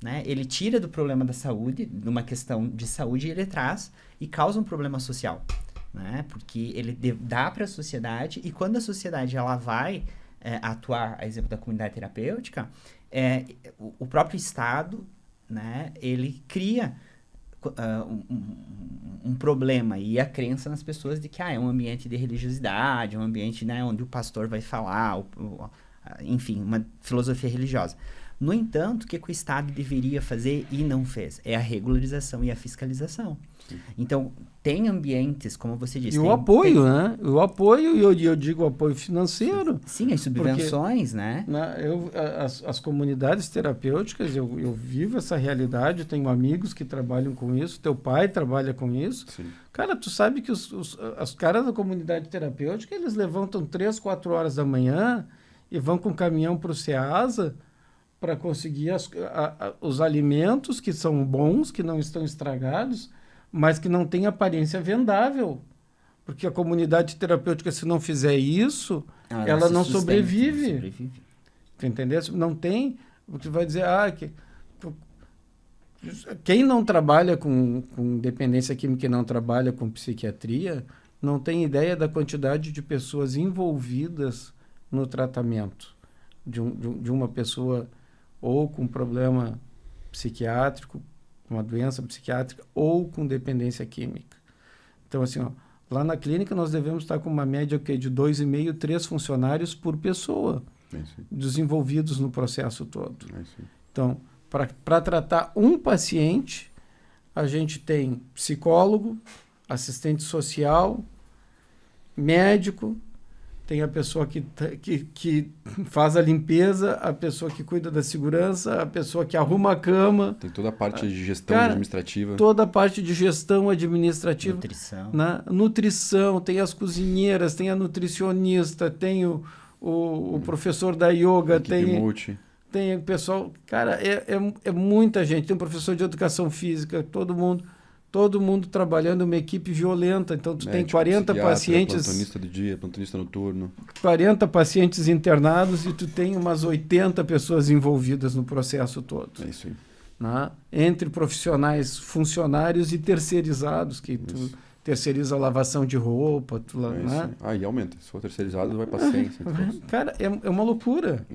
né? Ele tira do problema da saúde, numa questão de saúde, ele traz e causa um problema social, né? Porque ele dá para a sociedade, e quando a sociedade ela vai atuar, a exemplo da comunidade terapêutica, o próprio Estado, né, ele cria um problema e a crença nas pessoas de que é um ambiente de religiosidade, um ambiente, né, onde o pastor vai falar, enfim, uma filosofia religiosa. No entanto, o que o Estado deveria fazer e não fez? É a regularização e a fiscalização. Então, tem ambientes, como você disse... E o apoio, né? O apoio, e eu digo o apoio financeiro. Sim, as subvenções, né? As comunidades terapêuticas, eu vivo essa realidade, tenho amigos que trabalham com isso, teu pai trabalha com isso. Sim. Cara, tu sabe que os caras da comunidade terapêutica, eles levantam 3, 4 horas da manhã e vão com caminhão para o Ceasa para conseguir os alimentos que são bons, que não estão estragados, mas que não têm aparência vendável. Porque a comunidade terapêutica, se não fizer isso, ela não sobrevive. Tu entendeu? Não tem... Você vai dizer, quem não trabalha com dependência química e não trabalha com psiquiatria, não tem ideia da quantidade de pessoas envolvidas no tratamento de uma pessoa ou com problema psiquiátrico, uma doença psiquiátrica, ou com dependência química. Então, assim, lá na clínica nós devemos estar com uma média de 2,5, 3 funcionários por pessoa desenvolvidos no processo todo. Então, para tratar um paciente, a gente tem psicólogo, assistente social, médico, tem a pessoa que faz a limpeza, a pessoa que cuida da segurança, a pessoa que arruma a cama. Tem toda a parte de gestão administrativa. Toda a parte de gestão administrativa. Nutrição. Nutrição, tem as cozinheiras, tem a nutricionista, tem o professor da yoga, tem o pessoal... Cara, é muita gente. Tem um professor de educação física, todo mundo trabalhando, uma equipe violenta. Então, tu tem 40 pacientes... Plantonista do dia, plantonista noturno. 40 pacientes internados e tu tem umas 80 pessoas envolvidas no processo todo. É isso aí. Né? Entre profissionais, funcionários e terceirizados, que tu terceiriza a lavação de roupa. Né? E aumenta. Se for terceirizado, vai para 100. Cara, é uma loucura.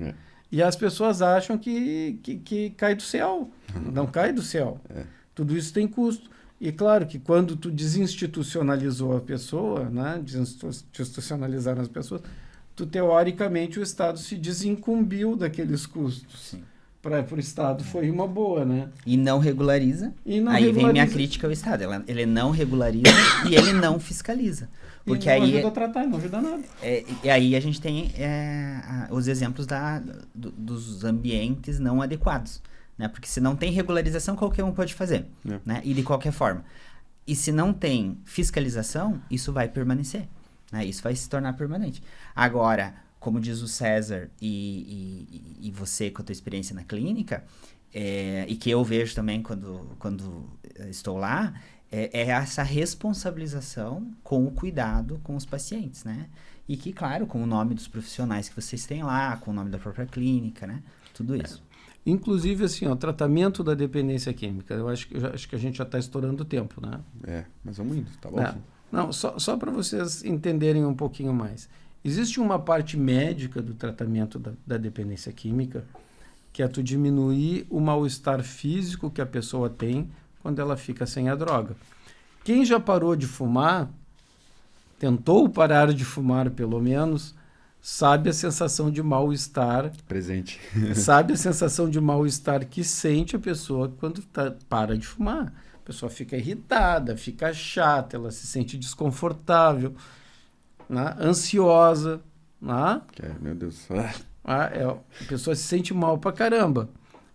E as pessoas acham que cai do céu. Não cai do céu. Tudo isso tem custo. E claro que quando tu desinstitucionalizou a pessoa, né, desinstitucionalizaram as pessoas, tu teoricamente o Estado se desincumbiu daqueles custos. Para o Estado foi uma boa, né? E não regulariza. Vem minha crítica ao Estado. Ele não regulariza e ele não fiscaliza. Porque não ajuda a tratar, não ajuda a nada. E aí a gente tem os exemplos dos ambientes não adequados. Né? Porque se não tem regularização, qualquer um pode fazer, né? E de qualquer forma. E se não tem fiscalização, isso vai permanecer, né? Isso vai se tornar permanente. Agora, como diz o César e você com a tua experiência na clínica, e que eu vejo também quando estou lá, é essa responsabilização com o cuidado com os pacientes, né? E que, claro, com o nome dos profissionais que vocês têm lá, com o nome da própria clínica, né? Tudo isso. Inclusive, assim, o tratamento da dependência química. Eu acho que a gente já está estourando o tempo, né? Mas vamos indo, tá bom? Não, só para vocês entenderem um pouquinho mais. Existe uma parte médica do tratamento da dependência química, que é tu diminuir o mal-estar físico que a pessoa tem quando ela fica sem a droga. Quem já parou de fumar, tentou parar de fumar pelo menos, sabe a sensação de mal-estar... Presente. Sabe a sensação de mal-estar que sente a pessoa quando para de fumar. A pessoa fica irritada, fica chata, ela se sente desconfortável, né? Ansiosa. Né? Meu Deus. A pessoa se sente mal pra caramba.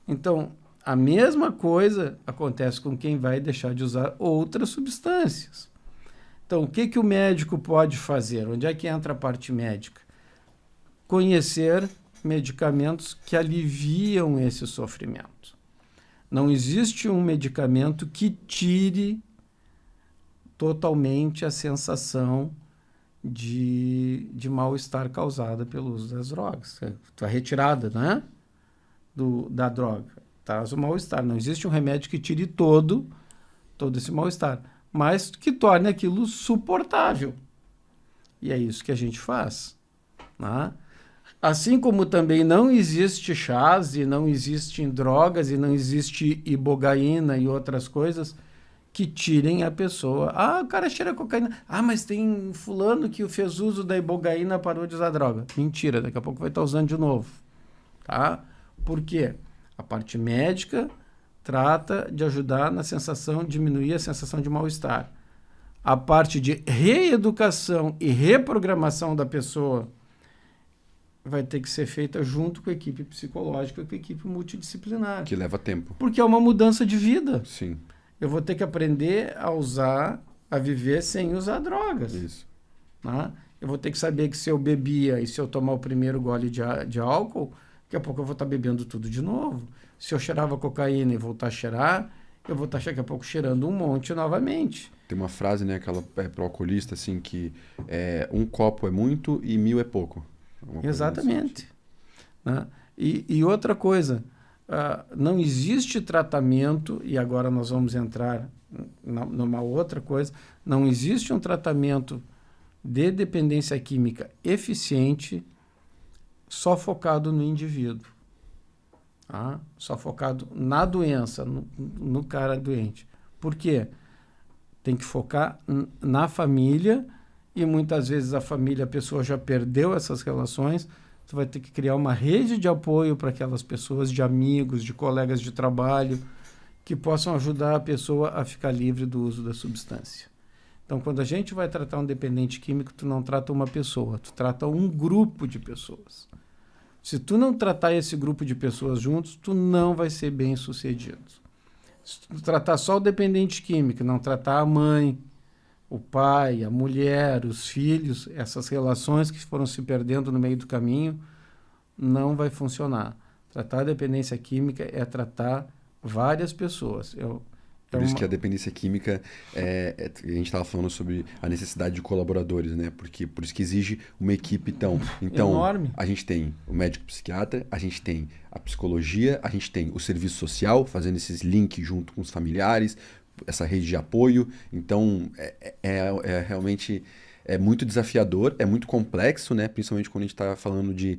Então, a mesma coisa acontece com quem vai deixar de usar outras substâncias. Então, o que o médico pode fazer? Onde é que entra a parte médica? Conhecer medicamentos que aliviam esse sofrimento. Não existe um medicamento que tire totalmente a sensação de mal-estar causada pelo uso das drogas. A retirada, né? Da droga traz o mal-estar. Não existe um remédio que tire todo esse mal-estar, mas que torne aquilo suportável. E é isso que a gente faz, né? Assim como também não existe chás, e não existem drogas, e não existe ibogaína e outras coisas que tirem a pessoa. Ah, o cara cheira cocaína. Ah, mas tem fulano que fez uso da ibogaína, parou de usar droga. Mentira, daqui a pouco vai estar usando de novo. Tá? Por quê? A parte médica trata de ajudar na sensação, diminuir a sensação de mal-estar. A parte de reeducação e reprogramação da pessoa vai ter que ser feita junto com a equipe psicológica, com a equipe multidisciplinar. Que leva tempo. Porque é uma mudança de vida. Sim. Eu vou ter que aprender a viver sem usar drogas. Isso. Né? Eu vou ter que saber que se eu bebia e se eu tomar o primeiro gole de álcool, daqui a pouco eu vou estar bebendo tudo de novo. Se eu cheirava cocaína e voltar a cheirar, eu vou estar daqui a pouco cheirando um monte novamente. Tem uma frase, né, aquela pro alcoolista, assim, que um copo é muito e 1000 é pouco. Exatamente. Né? E outra coisa, não existe tratamento, e agora nós vamos entrar numa outra coisa, não existe um tratamento de dependência química eficiente só focado no indivíduo. Tá? Só focado na doença, no cara doente. Por quê? Tem que focar na família, e muitas vezes a pessoa já perdeu essas relações. Tu vai ter que criar uma rede de apoio para aquelas pessoas, de amigos, de colegas de trabalho, que possam ajudar a pessoa a ficar livre do uso da substância. Então, quando a gente vai tratar um dependente químico, tu não trata uma pessoa, tu trata um grupo de pessoas. Se tu não tratar esse grupo de pessoas juntos, tu não vai ser bem sucedido. Se tu tratar só o dependente químico, não tratar a mãe, o pai, a mulher, os filhos, essas relações que foram se perdendo no meio do caminho, não vai funcionar. Tratar a dependência química é tratar várias pessoas. Por isso que a dependência química, a gente estava falando sobre a necessidade de colaboradores, né? Por isso que exige uma equipe então enorme. A gente tem o médico psiquiatra, a gente tem a psicologia, a gente tem o serviço social, fazendo esses links junto com os familiares, essa rede de apoio. Então, realmente muito desafiador, é muito complexo, né? Principalmente quando a gente está falando de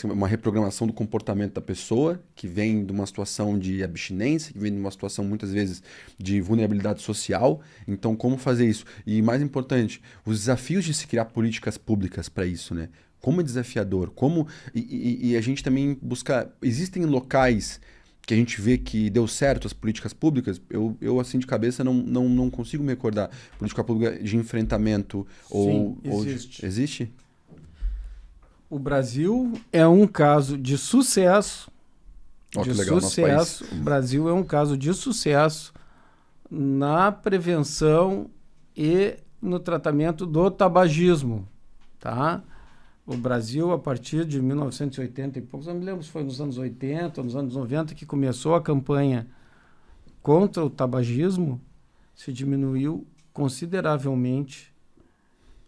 uma reprogramação do comportamento da pessoa, que vem de uma situação de abstinência, que vem de uma situação, muitas vezes, de vulnerabilidade social. Então, como fazer isso? E, mais importante, os desafios de se criar políticas públicas para isso, né? Como é desafiador, e a gente também busca... Existem locais que a gente vê que deu certo as políticas públicas. Eu assim, de cabeça, não consigo me recordar. Política pública de enfrentamento ou... Existe. Existe? O Brasil é um caso de sucesso. Que legal, nosso país. O Brasil é um caso de sucesso na prevenção e no tratamento do tabagismo, tá? O Brasil, a partir de 1980 e poucos, não me lembro se foi nos anos 80, nos anos 90, que começou a campanha contra o tabagismo, se diminuiu consideravelmente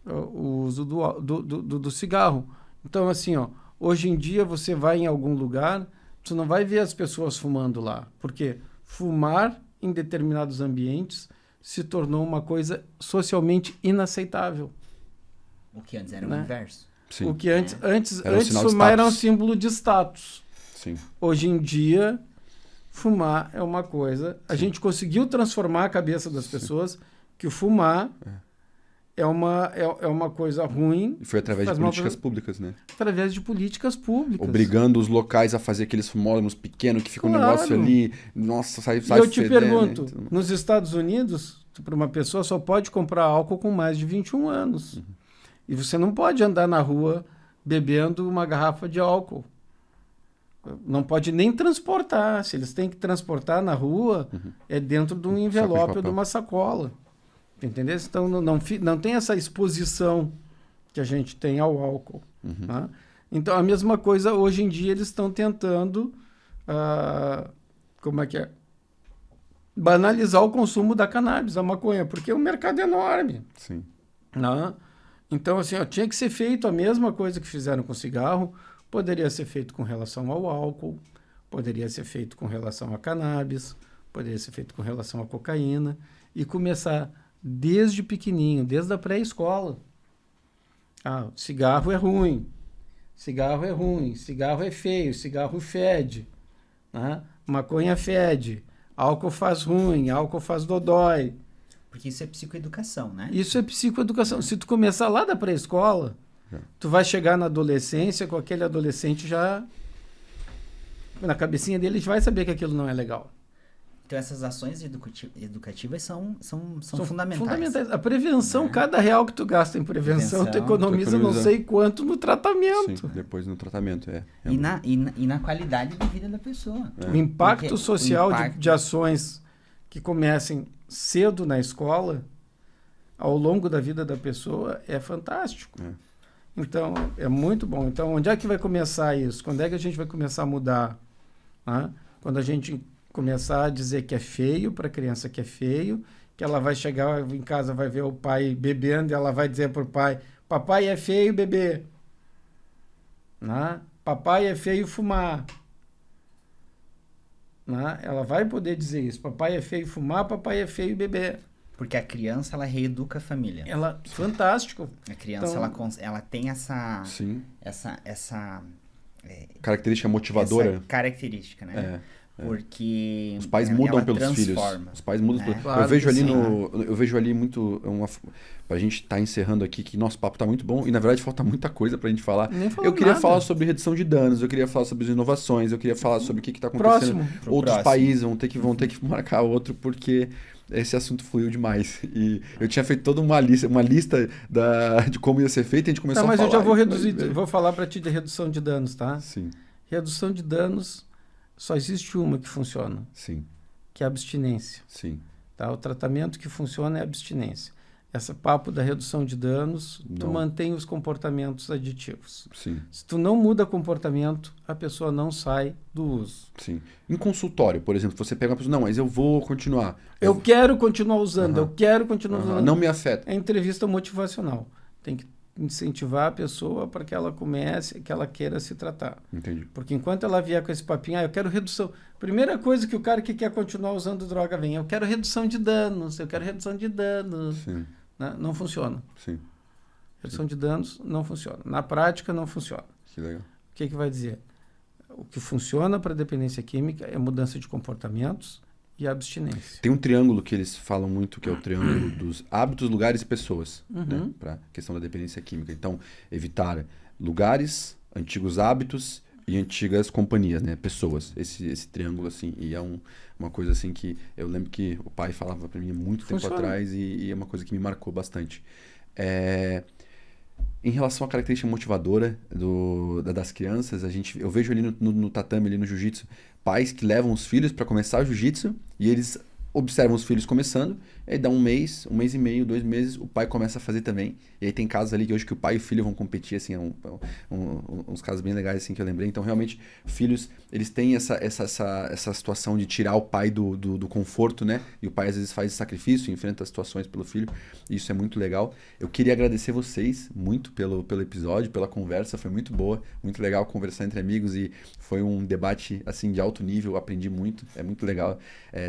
o uso do cigarro. Então, assim, hoje em dia você vai em algum lugar, você não vai ver as pessoas fumando lá, porque fumar em determinados ambientes se tornou uma coisa socialmente inaceitável. O que antes era o inverso. Sim. O que antes um fumar era um símbolo de status. Sim. Hoje em dia, fumar é uma coisa... A gente conseguiu transformar a cabeça das pessoas que o fumar é uma coisa ruim. E foi através de políticas públicas, né? Através de políticas públicas. Obrigando os locais a fazer aqueles fumódromos pequenos que fica um negócio ali... Nossa, sai e eu te fedendo, pergunto, né? nos Estados Unidos, para uma pessoa só pode comprar álcool com mais de 21 anos. Uhum. E você não pode andar na rua bebendo uma garrafa de álcool. Não pode nem transportar. Se eles têm que transportar na rua, é dentro de um envelope ou de uma sacola. Entendeu? Então não tem essa exposição que a gente tem ao álcool. Tá? Então, a mesma coisa, hoje em dia, eles estão tentando banalizar o consumo da cannabis, da maconha, porque o mercado é enorme. Sim. Né? Então, assim, ó, tinha que ser feito a mesma coisa que fizeram com o cigarro, poderia ser feito com relação ao álcool, poderia ser feito com relação à cannabis, poderia ser feito com relação à cocaína, e começar desde pequenininho, desde a pré-escola. Ah, cigarro é ruim, cigarro é ruim, cigarro é feio, cigarro fede, né? Maconha fede, álcool faz ruim, álcool faz dodói. Porque isso é psicoeducação, né? Isso é psicoeducação. Se tu começar lá da pré-escola, tu vai chegar na adolescência com aquele adolescente já... Na cabecinha dele, já vai saber que aquilo não é legal. Então, essas ações educativas são fundamentais. A prevenção, cada real que tu gasta em prevenção, tu economiza não sei quanto no tratamento. Sim, depois no tratamento, E na qualidade de vida da pessoa. O impacto social de ações que comecem cedo na escola, ao longo da vida da pessoa, é fantástico. Então, é muito bom. Então, onde é que vai começar isso? Quando é que a gente vai começar a mudar? Né? Quando a gente começar a dizer que é feio para a criança que é feio, que ela vai chegar em casa, vai ver o pai bebendo, e ela vai dizer para o pai, papai é feio beber. Né? Papai é feio fumar. Né? Ela vai poder dizer isso. Papai é feio fumar, papai é feio beber. Porque a criança, ela reeduca a família. Fantástico. A criança, então, ela tem essa... Sim. Essa característica motivadora. Essa característica, né? Porque os pais mudam pelos filhos. Os pais mudam. Claro, eu vejo ali muito pra gente estar encerrando aqui que nosso papo tá muito bom e na verdade falta muita coisa pra gente falar. Eu queria falar sobre redução de danos, eu queria falar sobre as inovações, eu queria falar sobre o que tá acontecendo. Outros países vão ter que marcar outro porque esse assunto fluiu demais. E eu tinha feito toda uma lista de como ia ser feito e a gente começou a falar. Mas eu já vou falar para ti de redução de danos, tá? Sim. Redução de danos, só existe uma que funciona. Sim. Que é a abstinência. Sim. Tá? O tratamento que funciona é a abstinência. Esse papo da redução de danos, tu mantém os comportamentos aditivos. Sim. Se tu não muda comportamento, a pessoa não sai do uso. Sim. Em consultório, por exemplo, você pega uma pessoa, não, mas eu vou continuar. Eu quero continuar usando, eu quero continuar usando. Não me afeta. É entrevista motivacional. Tem que incentivar a pessoa para que ela comece, que ela queira se tratar. Entendi. Porque enquanto ela vier com esse papinho, eu quero redução. Primeira coisa que o cara que quer continuar usando droga vem, eu quero redução de danos, eu quero redução de danos. Sim. Não funciona. Sim. Redução de danos não funciona. Na prática, não funciona. Que legal. O que vai dizer? O que funciona para dependência química é mudança de comportamentos e abstinência. Tem um triângulo que eles falam muito, que é o triângulo dos hábitos, lugares e pessoas, né? Para a questão da dependência química. Então, evitar lugares, antigos hábitos e antigas companhias, né? Pessoas. Esse triângulo, assim, e é uma coisa assim que eu lembro que o pai falava para mim há muito tempo atrás e é uma coisa que me marcou bastante. Em relação à característica motivadora das crianças, eu vejo ali no tatame, ali no jiu-jitsu, pais que levam os filhos para começar o jiu-jitsu e eles observam os filhos começando, aí dá um mês e meio, 2 meses, o pai começa a fazer também. E aí tem casos ali que hoje que o pai e o filho vão competir, assim, uns casos bem legais assim que eu lembrei. Então, realmente, filhos, eles têm essa situação de tirar o pai do conforto, né? E o pai, às vezes, faz esse sacrifício, enfrenta as situações pelo filho. E isso é muito legal. Eu queria agradecer vocês muito pelo episódio, pela conversa. Foi muito boa, muito legal conversar entre amigos e foi um debate, assim, de alto nível. Eu aprendi muito. É muito legal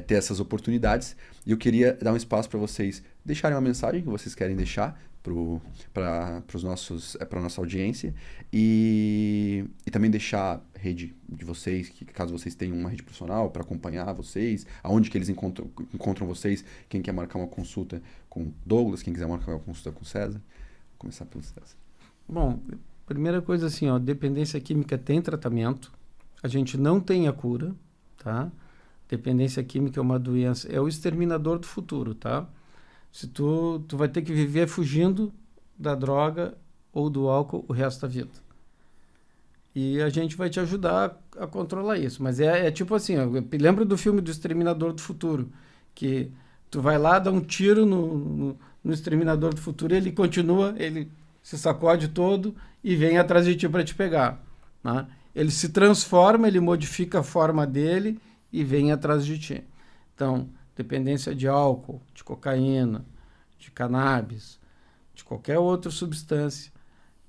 ter essas oportunidades. E eu queria dar um espaço para vocês deixarem uma mensagem que vocês querem deixar para a nossa audiência e também deixar a rede de vocês, que caso vocês tenham uma rede profissional para acompanhar vocês, aonde que eles encontram vocês, quem quer marcar uma consulta com Douglas, quem quiser marcar uma consulta com César. Vou começar pelo César. Bom, primeira coisa assim, dependência química tem tratamento, a gente não tem a cura, tá? Dependência química é uma doença, é o exterminador do futuro, tá? Se tu vai ter que viver fugindo da droga ou do álcool o resto da vida. E a gente vai te ajudar a controlar isso. Mas é tipo assim, lembra do filme do Exterminador do Futuro, que tu vai lá, dá um tiro no Exterminador do Futuro, ele continua, ele se sacode todo e vem atrás de ti para te pegar, né? Ele se transforma, ele modifica a forma dele e vem atrás de ti. Então, dependência de álcool, de cocaína, de cannabis, de qualquer outra substância,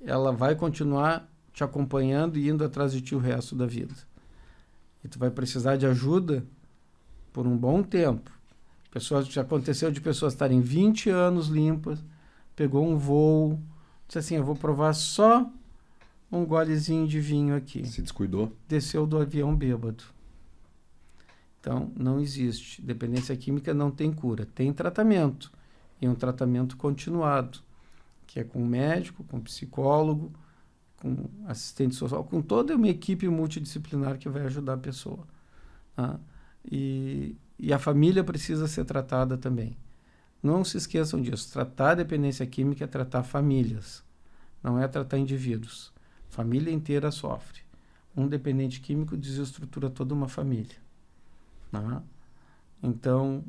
ela vai continuar te acompanhando e indo atrás de ti o resto da vida. E tu vai precisar de ajuda por um bom tempo. Já aconteceu de pessoas estarem 20 anos limpas, pegou um voo, disse assim, eu vou provar só um golezinho de vinho aqui. Se descuidou. Desceu do avião bêbado. Então, não existe. Dependência química não tem cura. Tem tratamento. E um tratamento continuado, que é com médico, com psicólogo, com assistente social, com toda uma equipe multidisciplinar que vai ajudar a pessoa. Tá? E a família precisa ser tratada também. Não se esqueçam disso. Tratar a dependência química é tratar famílias, não é tratar indivíduos. Família inteira sofre. Um dependente químico desestrutura toda uma família. Tá? Então,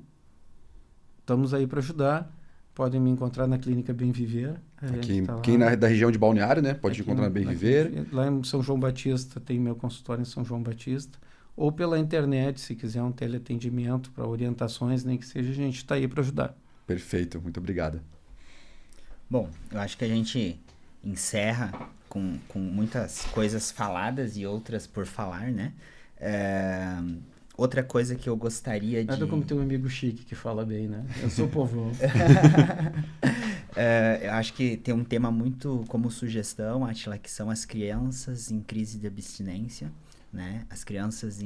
estamos aí para ajudar. Podem me encontrar na Clínica Bem Viver. Aqui, quem é da região de Balneário, né? Pode encontrar na Bem Viver. Lá em São João Batista, tem meu consultório em São João Batista. Ou pela internet, se quiser um teleatendimento para orientações, nem que seja, a gente está aí para ajudar. Perfeito, muito obrigado. Bom, eu acho que a gente encerra com muitas coisas faladas e outras por falar, né? Outra coisa que eu gostaria de... Nada como ter um amigo chique que fala bem, né? Eu sou povão. Eu acho que tem um tema muito como sugestão, Átila, que são as crianças em crise de abstinência, né? As crianças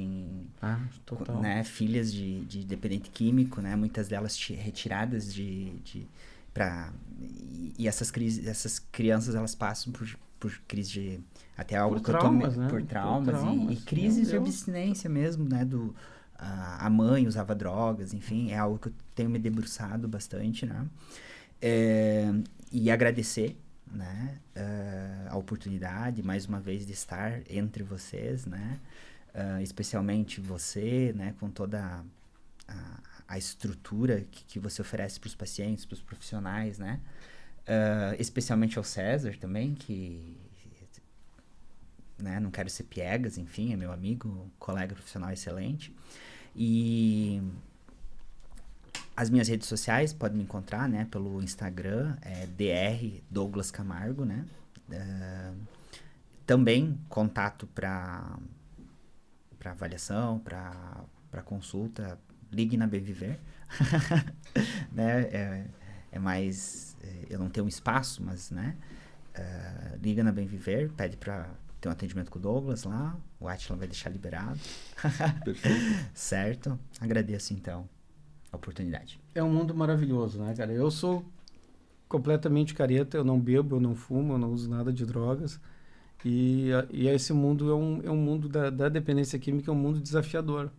total. Né? Filhas de dependente químico, né? Muitas delas retiradas e essas crianças, elas passam por crise de... Até algo por traumas, né? Por traumas e crises de abstinência mesmo, né? A mãe usava drogas, enfim, é algo que eu tenho me debruçado bastante, né? E agradecer, né? A oportunidade, mais uma vez, de estar entre vocês, né? Especialmente você, né? Com toda a estrutura que você oferece para os pacientes, para os profissionais, né? Especialmente ao César também, que... Né? Não quero ser piegas, enfim, é meu amigo, colega profissional excelente. E as minhas redes sociais podem me encontrar, né, pelo Instagram, Dr. Douglas Camargo, né? Também contato para avaliação, para consulta, ligue na Bem Viver. Né? Mais... eu não tenho um espaço, mas, né? Liga na Bem Viver, pede para ter um atendimento com o Douglas lá, o Átila vai deixar liberado. Perfeito. Certo? Agradeço, então, a oportunidade. É um mundo maravilhoso, né, cara? Eu sou completamente careta, eu não bebo, eu não fumo, eu não uso nada de drogas. E esse mundo é um mundo da dependência química, é um mundo desafiador.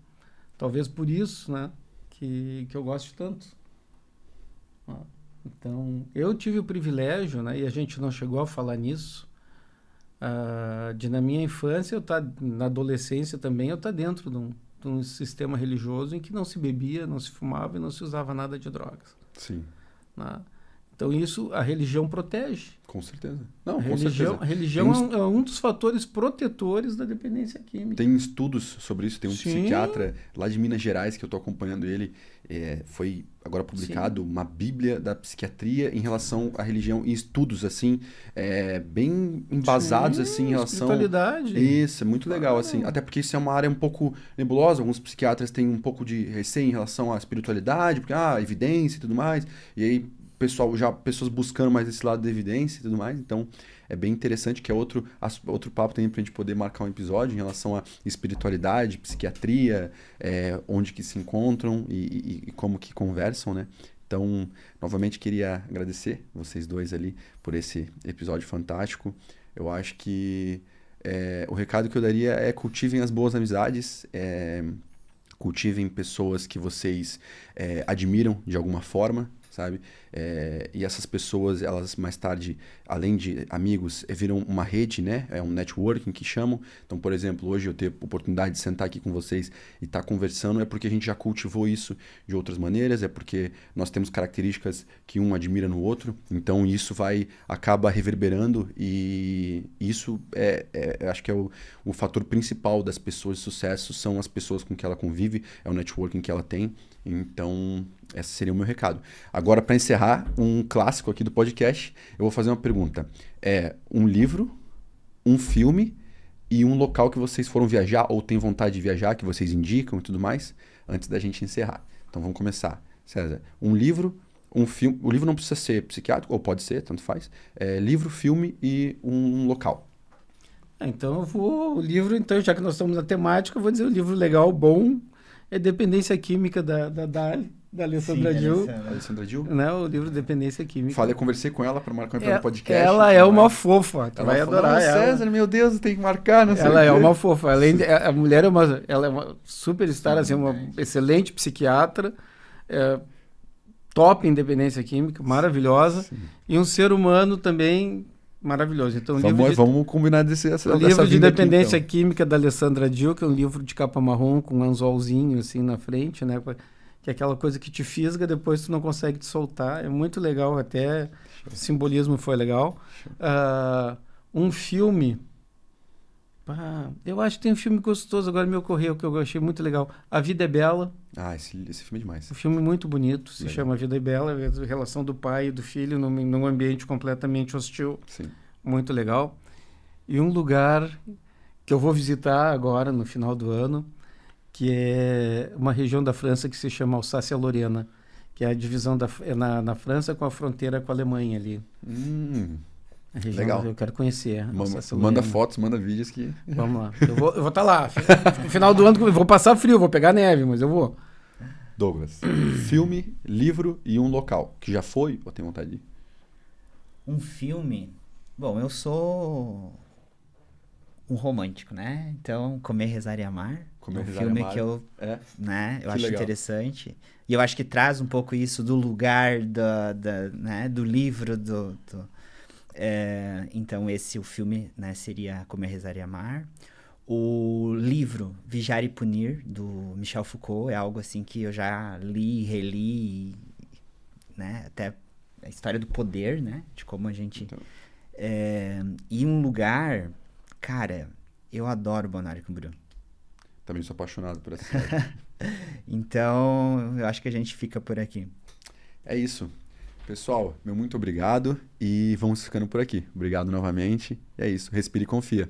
Talvez por isso, né, que eu gosto tanto. Então, eu tive o privilégio, né, e a gente não chegou a falar nisso, de na minha infância, na adolescência também, eu estar dentro de um sistema religioso em que não se bebia, não se fumava e não se usava nada de drogas. Sim. Né? Então, isso a religião protege. Com certeza. Não, A religião é um dos fatores protetores da dependência química. Tem estudos sobre isso. Tem um Sim. psiquiatra lá de Minas Gerais que eu estou acompanhando ele. Foi agora publicado uma bíblia da psiquiatria em relação à religião e estudos, assim, bem embasados, assim, em relação... Espiritualidade. Isso, é muito legal, assim. Até porque isso é uma área um pouco nebulosa. Alguns psiquiatras têm um pouco de receio em relação à espiritualidade, porque, evidência e tudo mais. E aí... pessoas buscando mais esse lado da evidência e tudo mais, então é bem interessante, que é outro papo também pra gente poder marcar um episódio em relação à espiritualidade, psiquiatria, onde que se encontram e como que conversam, né? Então, novamente queria agradecer vocês dois ali por esse episódio fantástico. Eu acho que o recado que eu daria é cultivem as boas amizades, cultivem pessoas que vocês admiram de alguma forma, sabe? E essas pessoas, elas mais tarde, além de amigos, viram uma rede, né? É um networking que chamam. Então, por exemplo, hoje eu ter oportunidade de sentar aqui com vocês e estar conversando é porque a gente já cultivou isso de outras maneiras, é porque nós temos características que um admira no outro. Então, isso acaba reverberando e isso acho que é o fator principal das pessoas de sucesso, são as pessoas com que ela convive, é o networking que ela tem. Então, esse seria o meu recado. Agora, para encerrar, um clássico aqui do podcast, eu vou fazer uma pergunta. Um livro, um filme e um local que vocês foram viajar ou têm vontade de viajar, que vocês indicam e tudo mais, antes da gente encerrar. Então, vamos começar. César, um livro, um filme... O livro não precisa ser psiquiátrico, ou pode ser, tanto faz. Livro, filme e um local. Então, o livro, então, já que nós estamos na temática, eu vou dizer o livro legal, bom, é Dependência Química da Alessandra Gil. Alessandra Gil? Né? O livro Dependência Química. Eu conversei com ela para marcar um podcast. Ela é uma fofa, tu vai adorar ela. César, meu Deus, tem que marcar, não sei. Ela é uma fofa. A mulher ela é uma superstar, assim, uma excelente psiquiatra, top em dependência química, maravilhosa. Sim. E um ser humano também maravilhoso. Então, vamos combinar o livro de Dependência Química da Alessandra Gil, que é um livro de capa marrom com um anzolzinho assim na frente, né? Que é aquela coisa que te fisga, depois tu não consegue te soltar. É muito legal, até o simbolismo foi legal. Um filme... eu acho que tem um filme gostoso, agora me ocorreu, que eu achei muito legal. A Vida é Bela. Esse filme é demais. Um filme muito bonito, se chama A Vida é Bela, a relação do pai e do filho num ambiente completamente hostil. Sim. Muito legal. E um lugar que eu vou visitar agora, no final do ano, que é uma região da França que se chama Alsácia-Lorena, que é a divisão na França com a fronteira com a Alemanha ali. Legal. Eu quero conhecer. Manda fotos, manda vídeos que... Vamos lá. Eu vou estar lá. No final do ano, eu vou passar frio, vou pegar neve, mas eu vou. Douglas, filme, livro e um local. Que já foi ou tem vontade de ir? Um filme... Bom, eu sou um romântico, né? Então, Comer, Rezar e Amar. Filme que eu acho legal. Interessante. E eu acho que traz um pouco isso do lugar, do livro, então, o filme, né, seria Comer, Rezar e Amar. O livro Vigiar e Punir, do Michel Foucault, é algo assim que eu já li, reli, né, até a história do poder, né, de como a gente... e um lugar, cara, eu adoro Balneário Camboriú. Também sou apaixonado por essa cidade. Então, eu acho que a gente fica por aqui. É isso. Pessoal, meu muito obrigado e vamos ficando por aqui. Obrigado novamente. É isso. Respire e confia.